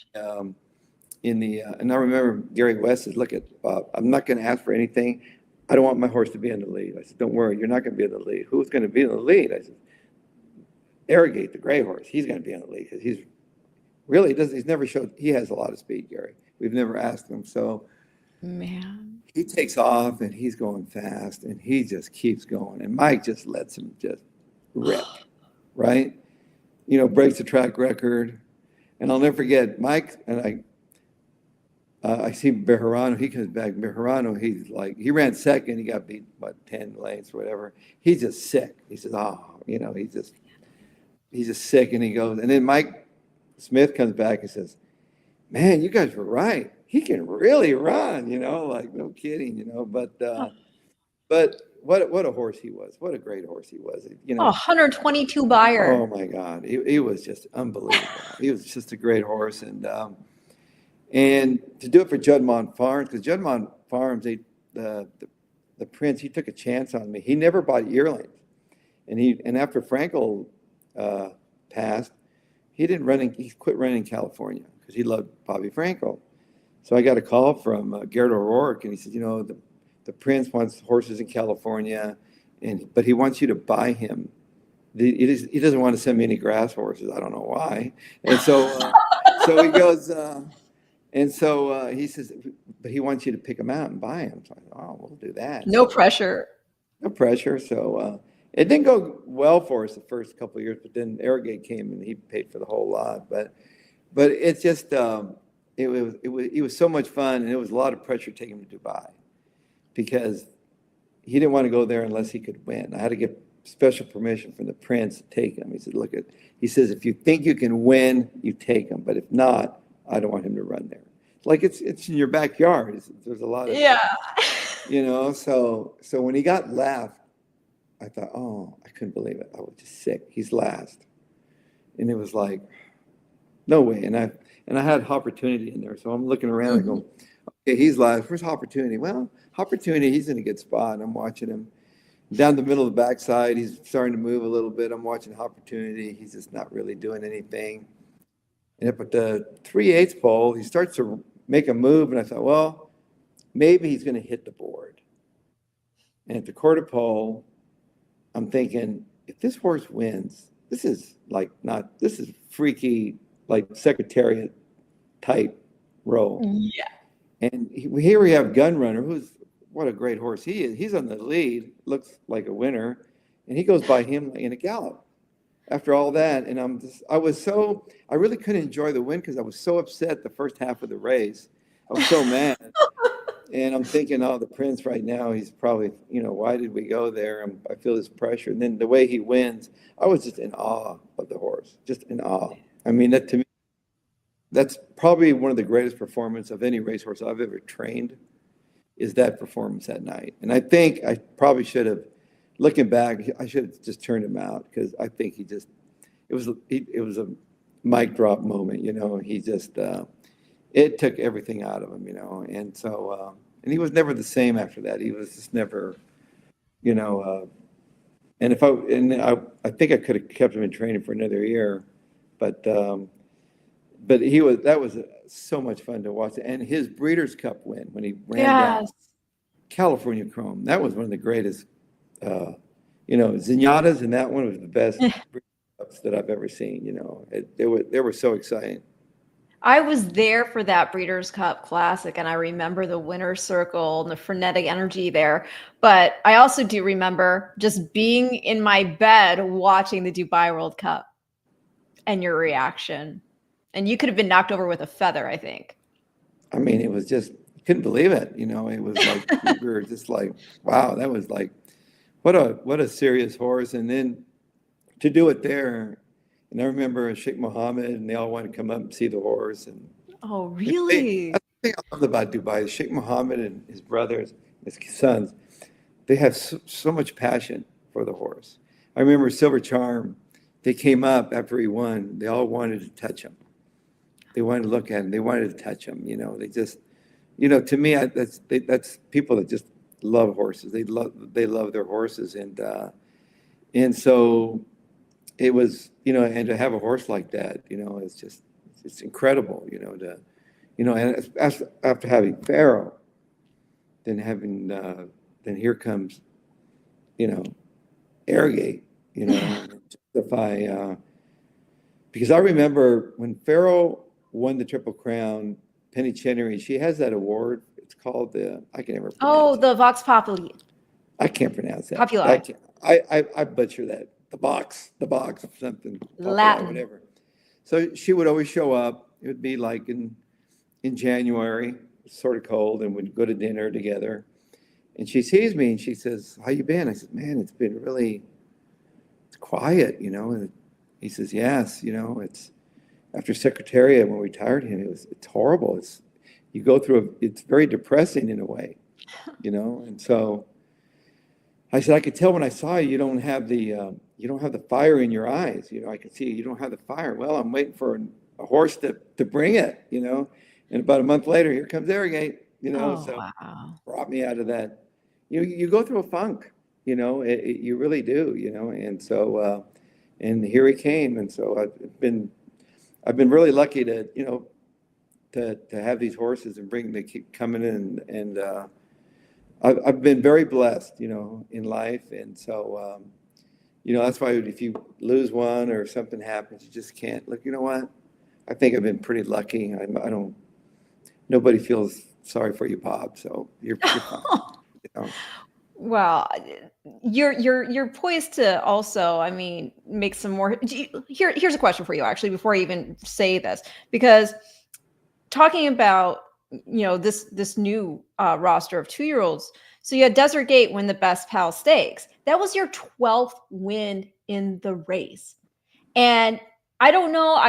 I remember Gary West says, look, Bob, I'm not going to ask for anything. I don't want my horse to be in the lead. I said, don't worry, you're not going to be in the lead. Who's going to be in the lead? I said, Arrogate, the gray horse. He's going to be in the lead because he's never showed, he has a lot of speed, Gary. We've never asked him. So man, he takes off and he's going fast and he just keeps going. And Mike just lets him just rip, right? Breaks the track record. And I'll never forget Mike, and I see Bejarano, he comes back. Bejarano, he ran second. He got beat, 10 lengths or whatever. He's just sick. He says, he's just sick. And he goes, and then Mike Smith comes back and says, man, you guys were right. He can really run, no kidding, but what a horse he was. What a great horse he was. 122 buyer. Oh my God. He was just unbelievable. He was just a great horse. And to do it for Juddmonte Farms, because Juddmonte Farms, the Prince, he took a chance on me. He never bought yearlings. And after Frankel passed, he quit running in California because he loved Bobby Frankel. So I got a call from Garrett O'Rourke, and he said, the Prince wants horses in California, but he wants you to buy him. He doesn't want to send me any grass horses. I don't know why. And so he goes, he says, but he wants you to pick them out and buy them. So I thought, oh, we'll do that. No pressure. No pressure. So it didn't go well for us the first couple of years, but then Arrogate came and he paid for the whole lot. But it's just it was so much fun, and it was a lot of pressure taking him to Dubai because he didn't want to go there unless he could win. I had to get special permission from the prince to take him. He said, he says, if you think you can win, you take him. But if not, I don't want him to run there. Like it's in your backyard. There's a lot of, so when he got left, I thought, oh, I couldn't believe it. I was just sick. He's last. And it was like, no way. And I had Opportunity in there. So I'm looking around and go, okay, he's last. Where's Opportunity? Well, Opportunity, he's in a good spot. And I'm watching him. Down the middle of the backside, he's starting to move a little bit. I'm watching Opportunity. He's just not really doing anything. And up at the 3/8 pole, he starts to make a move. And I thought, well, maybe he's going to hit the board. And at the quarter pole, I'm thinking, if this horse wins, this is freaky, like Secretariat type roll. Yeah. And here we have Gunrunner, what a great horse he is. He's on the lead, looks like a winner, and he goes by him in a gallop after all that. And I really couldn't enjoy the win because I was so upset the first half of the race. I was so mad. And I'm thinking, oh, the Prince right now, he's probably, why did we go there? I feel this pressure. And then the way he wins, I was just in awe of the horse, just in awe. I mean, that to me, that's probably one of the greatest performances of any racehorse I've ever trained, is that performance that night. And I think I probably should have, looking back, I should have just turned him out because I think it was a mic drop moment, he just, it took everything out of him, and so, and he was never the same after that. He was just never, and I think I could have kept him in training for another year, but that was so much fun to watch. And his Breeders' Cup win when he ran down California Chrome, that was one of the greatest, Zenyatta's, and that one was the best Breeders' Cups that I've ever seen, they were so exciting. I was there for that Breeders' Cup Classic, and I remember the winner's circle and the frenetic energy there. But I also do remember just being in my bed watching the Dubai World Cup and your reaction. And you could have been knocked over with a feather, I think. I mean, it was just, you couldn't believe it. It was like, we were just like, wow, that was like, what a serious horse. And then to do it there, and I remember Sheikh Mohammed, and they all wanted to come up and see the horse. And oh, really? That's the thing I love about Dubai. Sheikh Mohammed and his brothers, his sons, they have so much passion for the horse. I remember Silver Charm, they came up after he won. They all wanted to touch him. They wanted to look at him. They wanted to touch him. They just, to me, that's people that just love horses. They love their horses, and so it was, and to have a horse like that, it's incredible, and after having Pharoah, then here comes, Arrogate, justify, because I remember when Pharoah won the Triple Crown, Penny Chenery, she has that award. It's called I can never pronounce the Vox Populi. I can't pronounce that. Populi. I butcher that. The box of something. Latin. Whatever. So she would always show up. It would be like in January, sort of cold, and we'd go to dinner together. And she sees me and she says, "How you been?" I said, "Man, it's been it's quiet, And he says, "Yes, it's after Secretariat when we retired him, it's horrible. You go through it's very depressing in a way, And so I said, I could tell when I saw you, you don't have the fire in your eyes. I could see you don't have the fire. Well, I'm waiting for a horse to bring it, And about a month later, here comes Arrogate, Wow. Brought me out of that. You go through a funk, you really do, And so, and here he came, and so I've been really lucky to, to have these horses and they keep coming in, and I've been very blessed, in life. And so, that's why if you lose one or something happens, you just can't look, you know what? I think I've been pretty lucky. Nobody feels sorry for you, Bob. So you're fine. You know? Well, you're poised to also, I mean, make some more. Here's a question for you, actually, before I even say this, because talking about this new roster of 2-year-olds. So you had Desert Gate win the Best Pal Stakes. That was your 12th win in the race, and I don't know.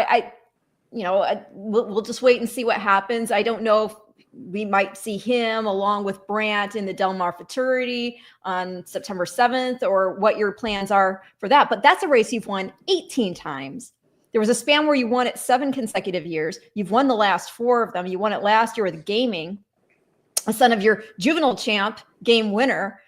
We'll just wait and see what happens. I don't know if we might see him along with Brandt in the Del Mar Futurity on September 7th, or what your plans are for that. But that's a race you've won 18 times. There was a span where you won it 7 consecutive years. You've won the last 4 of them. You won it last year with Gaming, a son of your juvenile champ, game winner.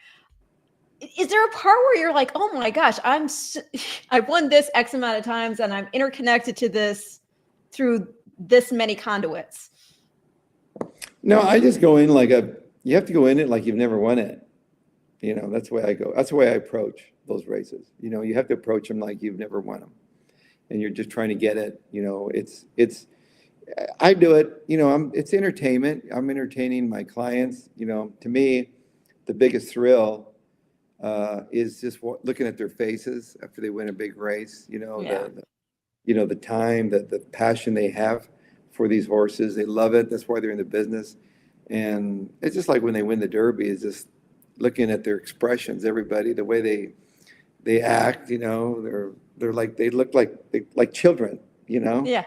Is there a part where you're like, oh my gosh, I've won this X amount of times and I'm interconnected to this through this many conduits? No, I just go in you have to go in it like you've never won it. That's the way I go. That's the way I approach those races. You have to approach them like you've never won them. And you're just trying to get it. I do it, it's entertainment. I'm entertaining my clients. To me, the biggest thrill is just looking at their faces after they win a big race, the time, the passion they have for these horses. They love it. That's why they're in the business. And it's just like when they win the Derby, is just looking at their expressions, everybody, the way they act, they're like, they look like children, Yeah.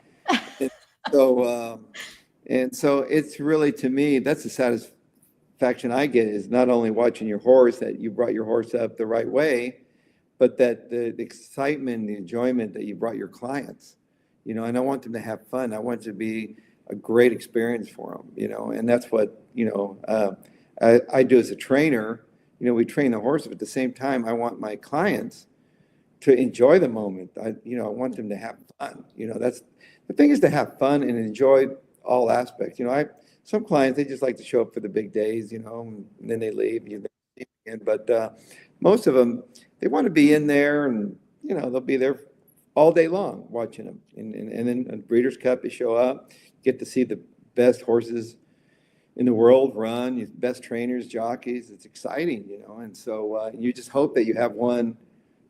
And so it's really, to me, that's the satisfaction I get, is not only watching your horse, that you brought your horse up the right way, but that the excitement, the enjoyment that you brought your clients, and I want them to have fun. I want it to be a great experience for them, and that's what, I do as a trainer. We train the horse, but at the same time, I want my clients to enjoy the moment. I want them to have fun. That's the thing, is to have fun and enjoy all aspects. Some clients, they just like to show up for the big days, and then they leave. But most of them, they want to be in there, and they'll be there all day long watching them. And then at Breeders' Cup, they show up, get to see the best horses in the world run, best trainers, jockeys. It's exciting, And so you just hope that you have one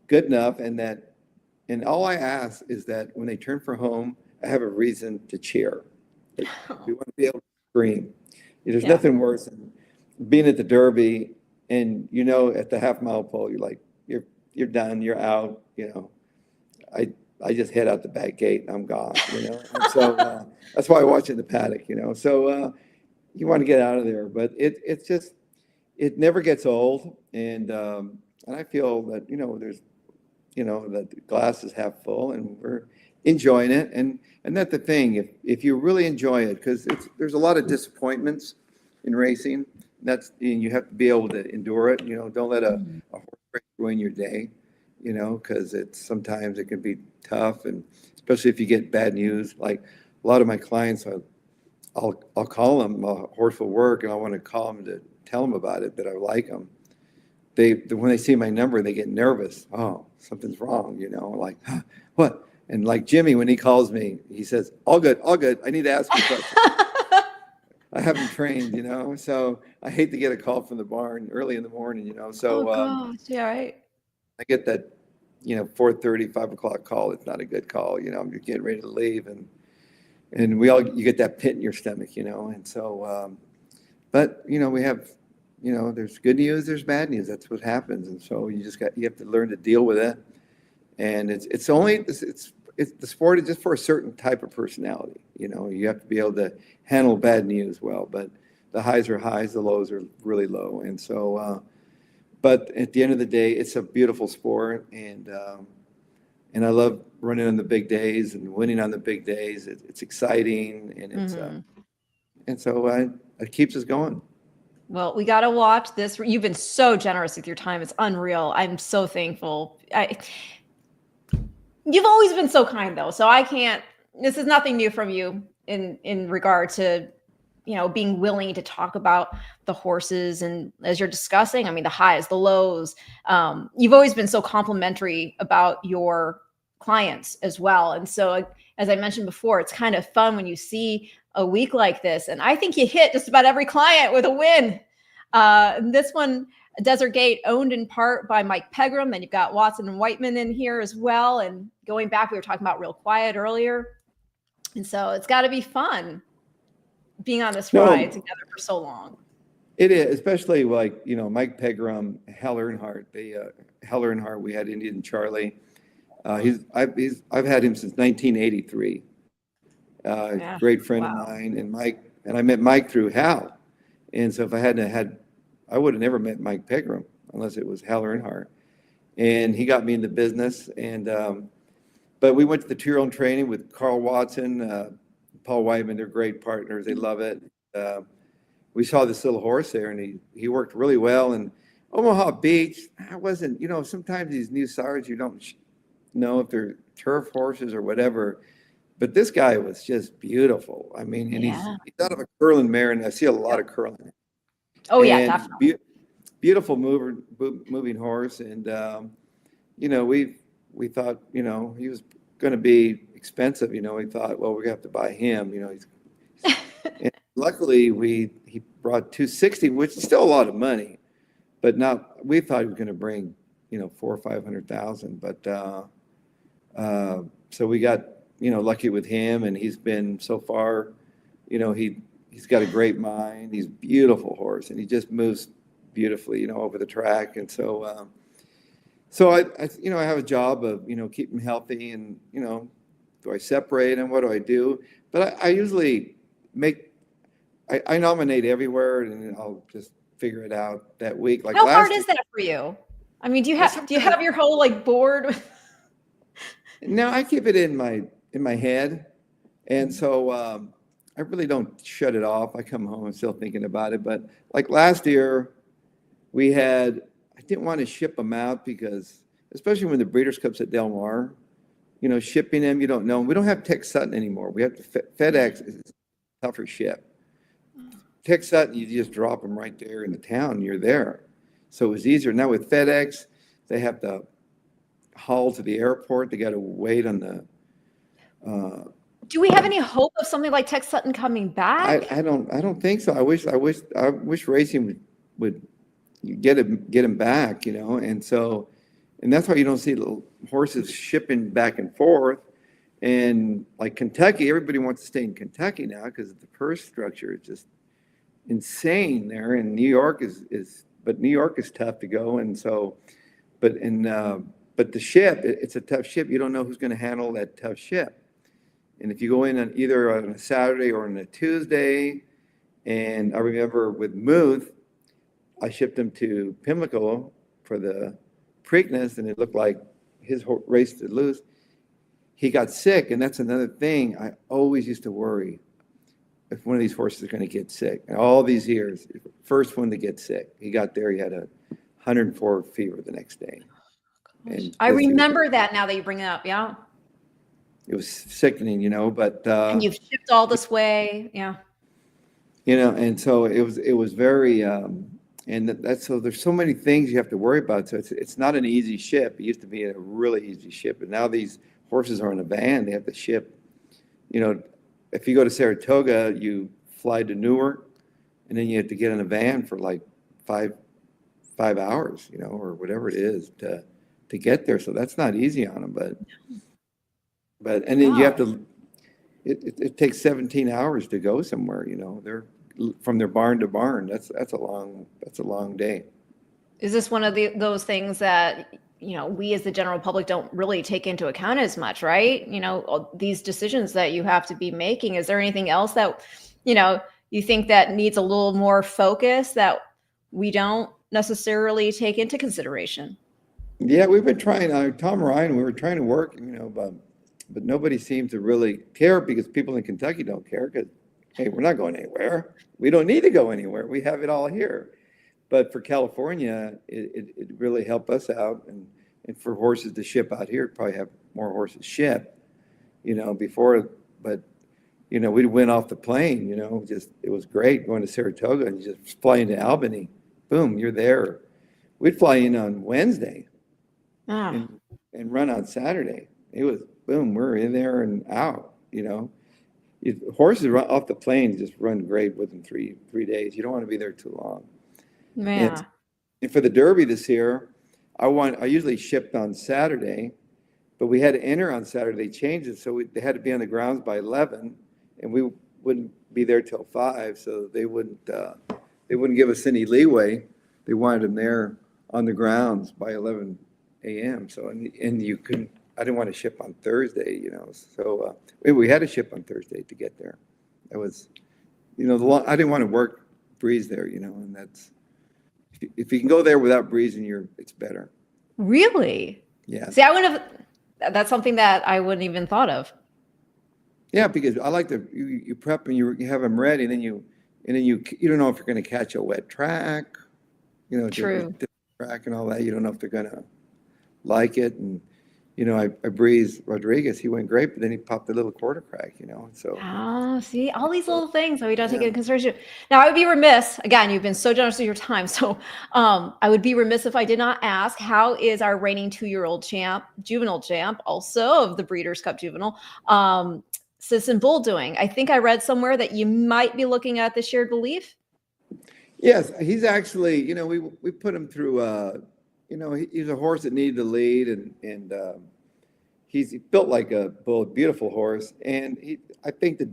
good enough, and all I ask is that when they turn for home, I have a reason to cheer. We want to be able to scream. There's nothing worse than being at the Derby, and at the half-mile pole, you're like, you're done, you're out. I just head out the back gate and I'm gone. And so that's why I watch in the paddock. So you want to get out of there, but it's just, it never gets old, and I feel that there's that the glass is half full, and we're enjoying it. And that's the thing, if you really enjoy it, because there's a lot of disappointments in racing. And you have to be able to endure it. Don't let a horse race ruin your day, because sometimes it can be tough, and especially if you get bad news. Like a lot of my clients, I'll call them, a horse will work, and I want to call them to tell them about it, that I like them. When they see my number, they get nervous. Oh, something's wrong, like, huh, what? And like Jimmy, when he calls me, he says, all good, all good. I need to ask you a question. I haven't trained, so I hate to get a call from the barn early in the morning, so Oh gosh, yeah, right. I get that, 4:30, 5 o'clock call. It's not a good call, I'm getting ready to leave, and you get that pit in your stomach, and so, but, we have, there's good news, there's bad news. That's what happens. And so you have to learn to deal with it. And it's the sport is just for a certain type of personality. You have to be able to handle bad news well, but the highs are highs, the lows are really low. And so, but at the end of the day, it's a beautiful sport. And I love running on the big days and winning on the big days. It's exciting, and and so it keeps us going. Well, we got to watch this. You've been so generous with your time. It's unreal. I'm so thankful. You've always been so kind, though. So this is nothing new from you in regard to being willing to talk about the horses. And as you're discussing, I mean, the highs, the lows, you've always been so complimentary about your clients as well. And so, as I mentioned before, it's kind of fun when you see a week like this. And I think you hit just about every client with a win. This one, Desert Gate, owned in part by Mike Pegram. Then you've got Watson and Whiteman in here as well. And going back, we were talking about Real Quiet earlier. And so it's got to be fun being on this ride together for so long. It is, especially like, Mike Pegram, Hal Earnhardt, Hal Earnhardt, we had Indian Charlie. I've had him since 1983. Great friend of mine, and I met Mike through Hal. And so if I hadn't had, I would have never met Mike Pegram unless it was Hal Earnhardt. And he got me in the business. And but we went to the two-year-old training with Carl Watson, Paul Whiteman. They're great partners. They love it. We saw this little horse there, and he worked really well. And Omaha Beach, I wasn't, sometimes these new sires, you don't know if they're turf horses or whatever. But this guy was just beautiful. I mean, and he's out of a curling mare, and I see a lot of curling. Oh, and yeah, definitely. Beautiful moving horse. And, we thought, he was going to be expensive. We thought, well, we're going to have to buy him. And luckily, he brought 260, which is still a lot of money, but we thought he was going to bring, 400,000 or 500,000. But so we got, lucky with him, and he's been so far, he's got a great mind. He's a beautiful horse, and he just moves beautifully, over the track. And so, I have a job of, keep him healthy, and, do I separate him? What do I do? But I usually I nominate everywhere, and I'll just figure it out that week. Like, how hard is that for you? I mean, do you have your whole board? No, I keep it in my head. And so I really don't shut it off. I come home and still thinking about it. But like last year, I didn't want to ship them out because, especially when the Breeders' Cup's at Del Mar, shipping them, you don't know. We don't have Tex Sutton anymore. We have to FedEx is a tougher ship. Tex Sutton, you just drop them right there in the town. You're there. So it was easier. Now with FedEx, they have to haul to the airport. They got to wait on the. Do we have any hope of something like Tex Sutton coming back? I don't think so. I wish racing would get him back, and that's why you don't see little horses shipping back and forth. And like Kentucky, everybody wants to stay in Kentucky now because the purse structure is just insane there. And New York but New York is tough to go. And so, but the ship, it's a tough ship. You don't know who's going to handle that tough ship. And if you go in on either on a Saturday or on a Tuesday, and I remember with Muth, I shipped him to Pimlico for the Preakness, and it looked like his race to lose. He got sick, and that's another thing. I always used to worry if one of these horses is going to get sick. And all these years, first one to get sick. He got there, he had 104 fever the next day. And I remember that now that you bring it up, yeah. It was sickening, but and you've shipped all this way, yeah. And so it was very and that's so there's so many things you have to worry about. So it's not an easy ship. It used to be a really easy ship, but now these horses are in a van. They have to ship. If you go to Saratoga, you fly to Newark, and then you have to get in a van for like five hours, or whatever it is to get there. So that's not easy on them, but and then you have to. It takes 17 hours to go somewhere. They're from their barn to barn. That's a long day. Is this one of those things that we as the general public don't really take into account as much, right? These decisions that you have to be making. Is there anything else that you think that needs a little more focus that we don't necessarily take into consideration? Yeah, we've been trying. Tom Ryan, we were trying to work, but nobody seems to really care because people in Kentucky don't care because, hey, we're not going anywhere. We don't need to go anywhere. We have it all here. But for California, it really helped us out. And for horses to ship out here, probably have more horses ship, before. But we'd win off the plane, just, it was great going to Saratoga and just flying to Albany. Boom, you're there. We'd fly in on Wednesday Ah, and run on Saturday. It was boom, we're in there and out, Horses run off the plane just run great within three days. You don't want to be there too long. yeah. And for the Derby this year, I usually shipped on Saturday, but we had to enter on Saturday. They changed it, so they had to be on the grounds by 11, and we wouldn't be there till 5, so they wouldn't give us any leeway. They wanted them there on the grounds by 11 a.m. So and you couldn't. I didn't want to ship on Thursday, So we had to ship on Thursday to get there. That was, I didn't want to work breeze there, and that's if you can go there without breezing, it's better. Really? Yeah. See, I wouldn't have. That's something that I wouldn't even thought of. Yeah, because I like you prep and you have them ready, and then you don't know if you're going to catch a wet track, True. track and all that. You don't know if they're going to like it, and I breezed Rodriguez. He went great, but then he popped a little quarter crack, So See, all these little things that we don't take into consideration. Now, I would be remiss. Again, you've been so generous with your time, so I would be remiss if I did not ask, how is our reigning 2-year-old juvenile champ, also of the Breeders' Cup Juvenile, Citizen Bull doing? I think I read somewhere that you might be looking at the Shared Belief. Yes, he's actually, we put him through. He's a horse that needed to lead, and he's built like a bull, beautiful horse. And I think he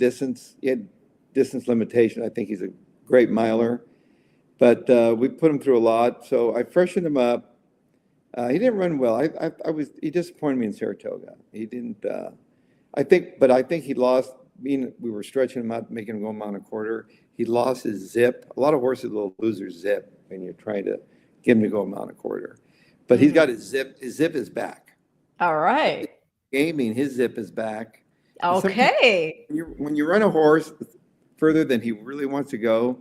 had distance limitation. I think he's a great miler, but we put him through a lot. So I freshened him up. He didn't run well. He disappointed me in Saratoga. He didn't. I think he lost. We were stretching him out, making him go a mile and a quarter. He lost his zip. A lot of horses will lose their zip when you're trying to get him to go a mile and a quarter. But he's got his zip. His zip is back. All right. Gaming, his zip is back. Okay. When you run a horse further than he really wants to go,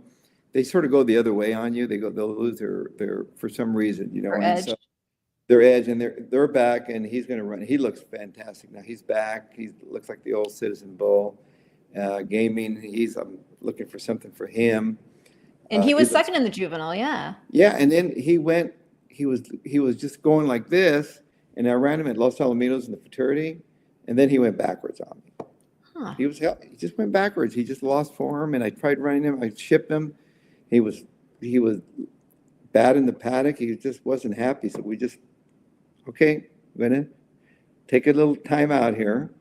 they sort of go the other way on you. They'll lose their for some reason, Edge. So their edge, and they're back, and he's going to run. He looks fantastic now. He's back. He looks like the old Citizen Bull. Gaming, I'm looking for something for him. And he was second in the juvenile, yeah. Yeah, and then he was just going like this, and I ran him at Los Alamitos in the futurity, and then he went backwards on me. Huh. He just went backwards. He just lost form, and I tried running him. I shipped him. He was bad in the paddock. He just wasn't happy. So we just, okay, we're gonna take a little time out here,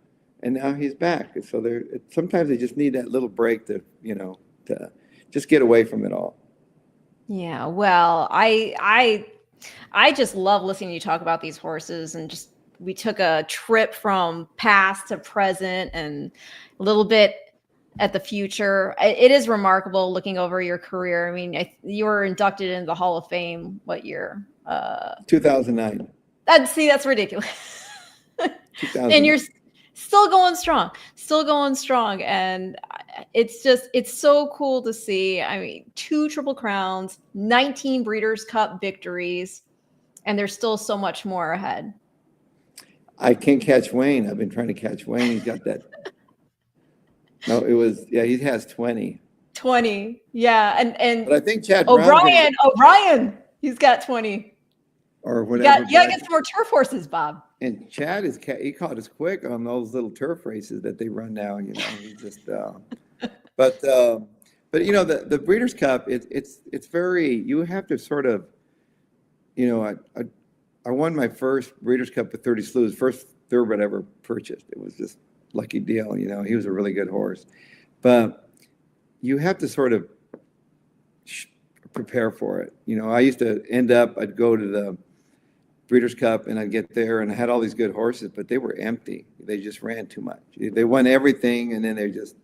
and now he's back. So sometimes they just need that little break to just get away from it all. Yeah, well, I just love listening to you talk about these horses, and just we took a trip from past to present and a little bit at the future. It is remarkable looking over your career. I mean, you were inducted into the Hall of Fame, what year? 2009. That's ridiculous. And you're still going strong. And it's so cool to see. I mean, 2 Triple Crowns, 19 Breeders' Cup victories, and there's still so much more ahead. I can't catch Wayne. I've been trying to catch Wayne. He's got that. No, he has 20. 20. Yeah. And but I think Chad O'Brien, he's got 20. Or whatever. You gotta get some more turf horses, Bob. And Chad he caught us quick on those little turf races that they run now. He just. But the Breeders' Cup, it's very. You have to sort of. I won my first Breeders' Cup with 30 Slews, first thoroughbred I ever purchased. It was just lucky deal. He was a really good horse, but you have to sort of prepare for it. I used to I'd go to the Breeders' Cup and I'd get there and I had all these good horses, but they were empty. They just ran too much. They won everything, and then they just,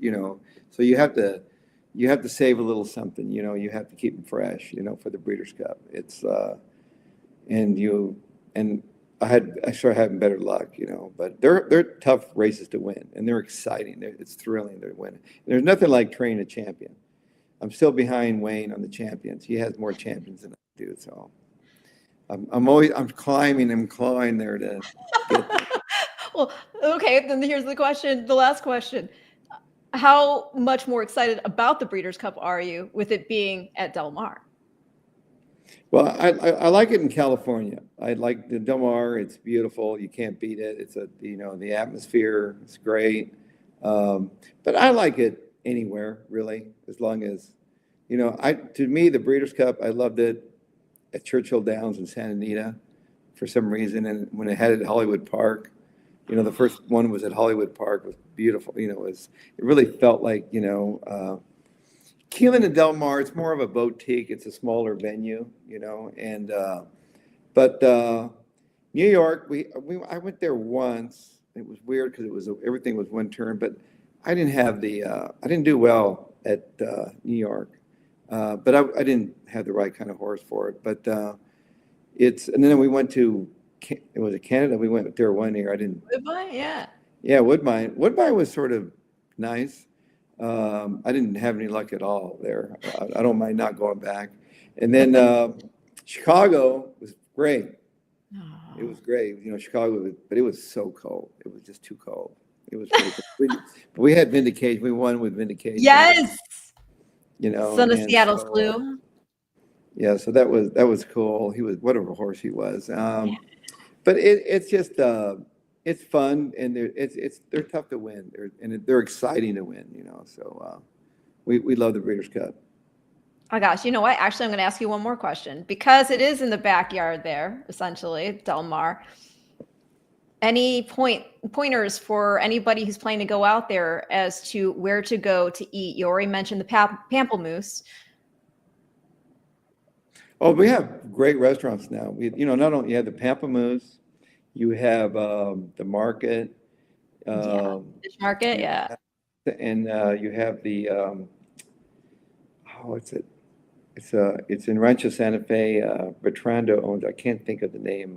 so you have to save a little something. You have to keep them fresh. For the Breeders' Cup, it's and I started having better luck. But they're tough races to win, and they're exciting. It's thrilling to win. There's nothing like training a champion. I'm still behind Wayne on the champions. He has more champions than I do, so I'm climbing and clawing there to get there. Well, okay, then here's the question, the last question. How much more excited about the Breeders' Cup are you with it being at Del Mar? Well, I like it in California. I like the Del Mar. It's beautiful. You can't beat it. It's the atmosphere. It's great. But I like it anywhere really, as long as, to me, the Breeders' Cup, I loved it at Churchill Downs in Santa Anita for some reason. And when it had it at Hollywood Park, the first one was at Hollywood Park, was beautiful. It really felt like, Keelan and Del Mar, it's more of a boutique. It's a smaller venue, but New York, I went there once. It was weird because everything was one turn, but I didn't do well at New York, but I didn't have the right kind of horse for it. But and then we went to, it was Canada. We went there one year. I didn't. Woodbine, yeah. Yeah, Woodbine. Woodbine was sort of nice. I didn't have any luck at all there. I don't mind not going back. And then Chicago was great. It was great. Chicago, but it was so cold. It was just too cold. It was really cold. But we had Vindication. We won with Vindication. Yes. Son of Seattle's Blue. Yeah, so that was cool. He was whatever horse he was. But it's just it's fun, and they're tough to win. They're exciting to win. So we love the Breeders' Cup. Oh gosh, you know what? Actually, I'm going to ask you one more question because it is in the backyard there, essentially, Del Mar. Any pointers for anybody who's planning to go out there as to where to go to eat? You already mentioned the Pamplemousse. Oh, we have great restaurants now. Not only you have the Pamplemousse, you have the market. Fish market, yeah. And you have the it's in Rancho Santa Fe. Bertrando owns. I can't think of the name.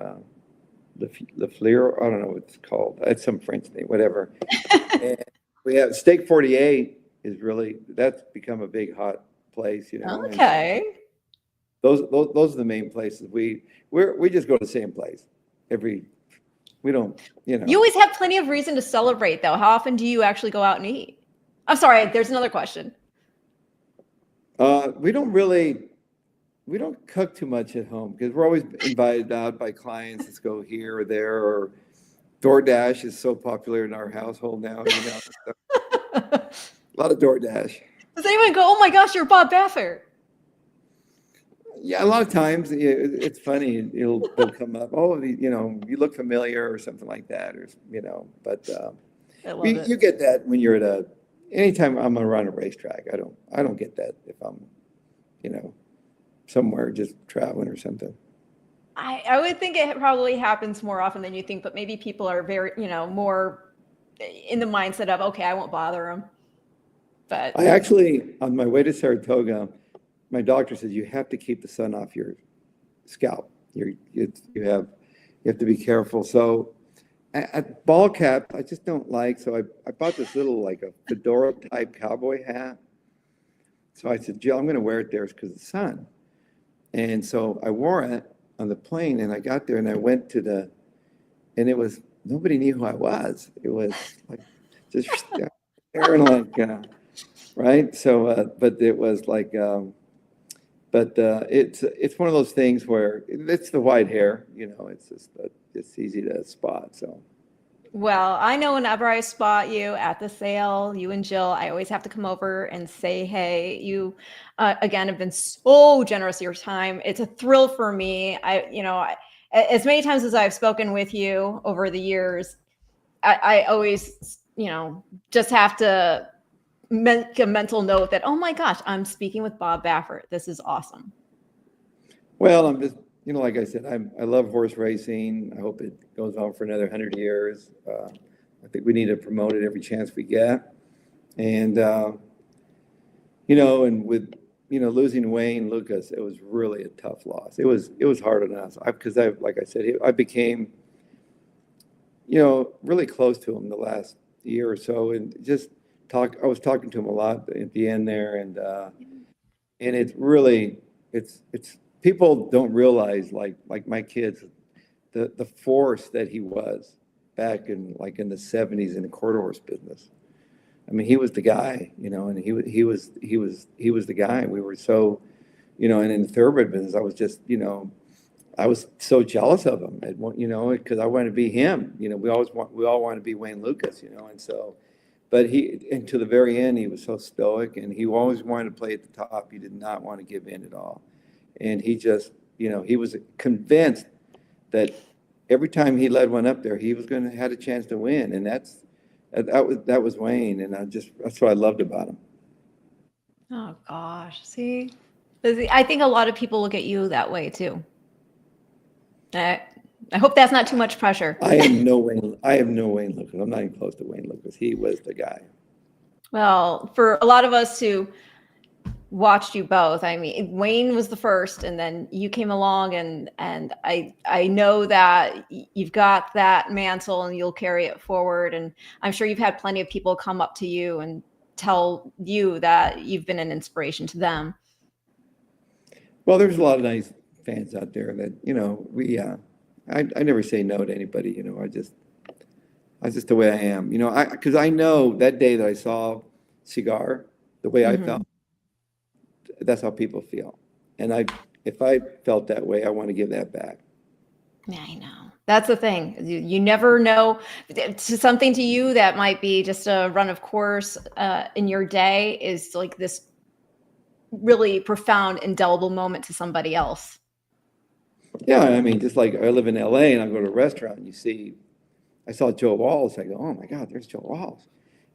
Le Fleur. I don't know what it's called. It's some French name, whatever. And we have Steak 48 that's become a big hot place. Okay. And those are the main places. We just go to the same place we don't. You always have plenty of reason to celebrate, though. How often do you actually go out and eat? I'm sorry. There's another question. We don't cook too much at home because we're always invited out by clients. Let's go here or there, or DoorDash is so popular in our household now. A lot of DoorDash. Does anyone go, oh my gosh, you're Bob Baffert? Yeah, a lot of times it's funny. They'll come up. Oh, you look familiar or something like that, But you get that when you're anytime I'm around a racetrack. I don't get that if I'm, somewhere just traveling or something. I would think it probably happens more often than you think, but maybe people are very, more in the mindset of, okay, I won't bother them. But I actually, on my way to Saratoga, my doctor says you have to keep the sun off your scalp. You have to be careful. So at ball cap, I just don't like. So I bought this little like a fedora type cowboy hat. So I said, Jill, I'm going to wear it there because of the sun. And so I wore it on the plane, and I got there and I went and it was, nobody knew who I was. It was like just staring like, right. So, but it was like, it's one of those things where it's the white hair, it's just it's easy to spot. So, well, I know whenever I spot you at the sale, you and Jill, I always have to come over and say, hey, you again have been so generous of your time. It's a thrill for me. As many times as I've spoken with you over the years, I always, just have to make a mental note that, oh my gosh, I'm speaking with Bob Baffert. This is awesome. Well, I'm just, like I said, I love horse racing. I hope it goes on for another 100 years. I think we need to promote it every chance we get. And, and with, losing Wayne Lukas, it was really a tough loss. It was hard on us because like I said, I became, really close to him the last year or so, and just I was talking to him a lot at the end there, and it's really, it's people don't realize like my kids, the force that he was back in the 70s in the quarter horse business. I mean, he was the guy, and he was the guy. We were so, and in the thoroughbred business, I was just, I was so jealous of him, because I wanted to be him. We all want to be Wayne Lukas, and so, but and to the very end, he was so stoic, and he always wanted to play at the top. He did not want to give in at all, and he just, he was convinced that every time he led one up there, he was going to have a chance to win, and that was Wayne, and that's what I loved about him. Oh gosh, see, I think a lot of people look at you that way too. I hope that's not too much pressure. I have no Wayne Lukas. I'm not even close to Wayne Lukas. He was the guy. Well, for a lot of us who watched you both, I mean, Wayne was the first, and then you came along, and I know that you've got that mantle, and you'll carry it forward. And I'm sure you've had plenty of people come up to you and tell you that you've been an inspiration to them. Well, there's a lot of nice fans out there that, I never say no to anybody, I just the way I am, because I know that day that I saw Cigar, the way I felt, that's how people feel. And if I felt that way, I want to give that back. Yeah, I know. That's the thing. You never know. Something to you that might be just a run of course in your day is like this really profound, indelible moment to somebody else. Yeah, I mean, just like I live in LA and I go to a restaurant and I saw Joe Walsh. I go, oh my God, there's Joe Walsh.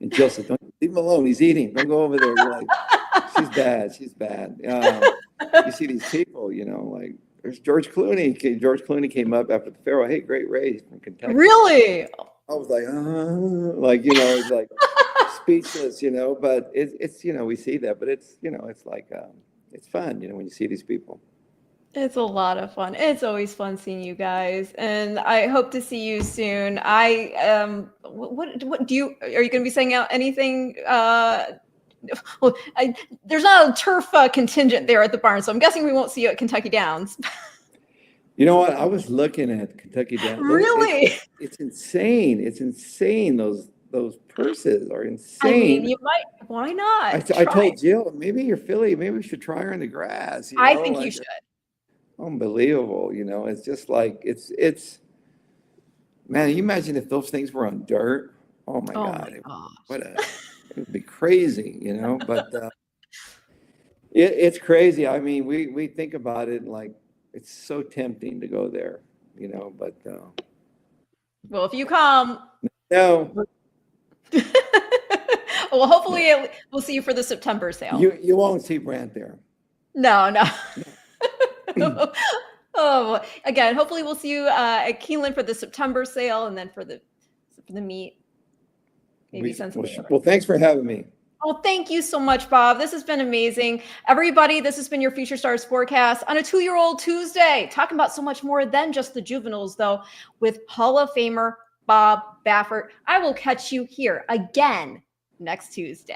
And Jill said, don't leave him alone. He's eating. Don't go over there. You're like, she's bad. You see these people, like there's George Clooney. George Clooney came up after the Pharoah. Hey, great race from Kentucky. Really? I was like, it's like speechless, but it's, we see that, but it's, it's like, it's fun, when you see these people. It's a lot of fun. It's always fun seeing you guys, and I hope to see you soon. What are you going to be saying out anything? There's not a turf contingent there at the barn, so I'm guessing we won't see you at Kentucky Downs. You know what? I was looking at Kentucky Downs. Really? It's insane. It's insane. Those purses are insane. I mean, you might. Why not? I told Jill, maybe you're Philly. Maybe we should try her in the grass. I think you should. Unbelievable. It's just like it's. Man, you imagine if those things were on dirt. Oh my God! It would be crazy. But it's crazy. I mean, we think about it and like it's so tempting to go there. But. Well, if you come. No. Well, hopefully we'll see you for the September sale. You won't see Brant there. No. Oh, again, hopefully we'll see you at Keeneland for the September sale, and then for the meet. Maybe well, thanks for having me. Oh, thank you so much, Bob. This has been amazing. Everybody, this has been your Future Stars forecast on a 2-year-old Tuesday, talking about so much more than just the juveniles, though, with Hall of Famer Bob Baffert. I will catch you here again next Tuesday.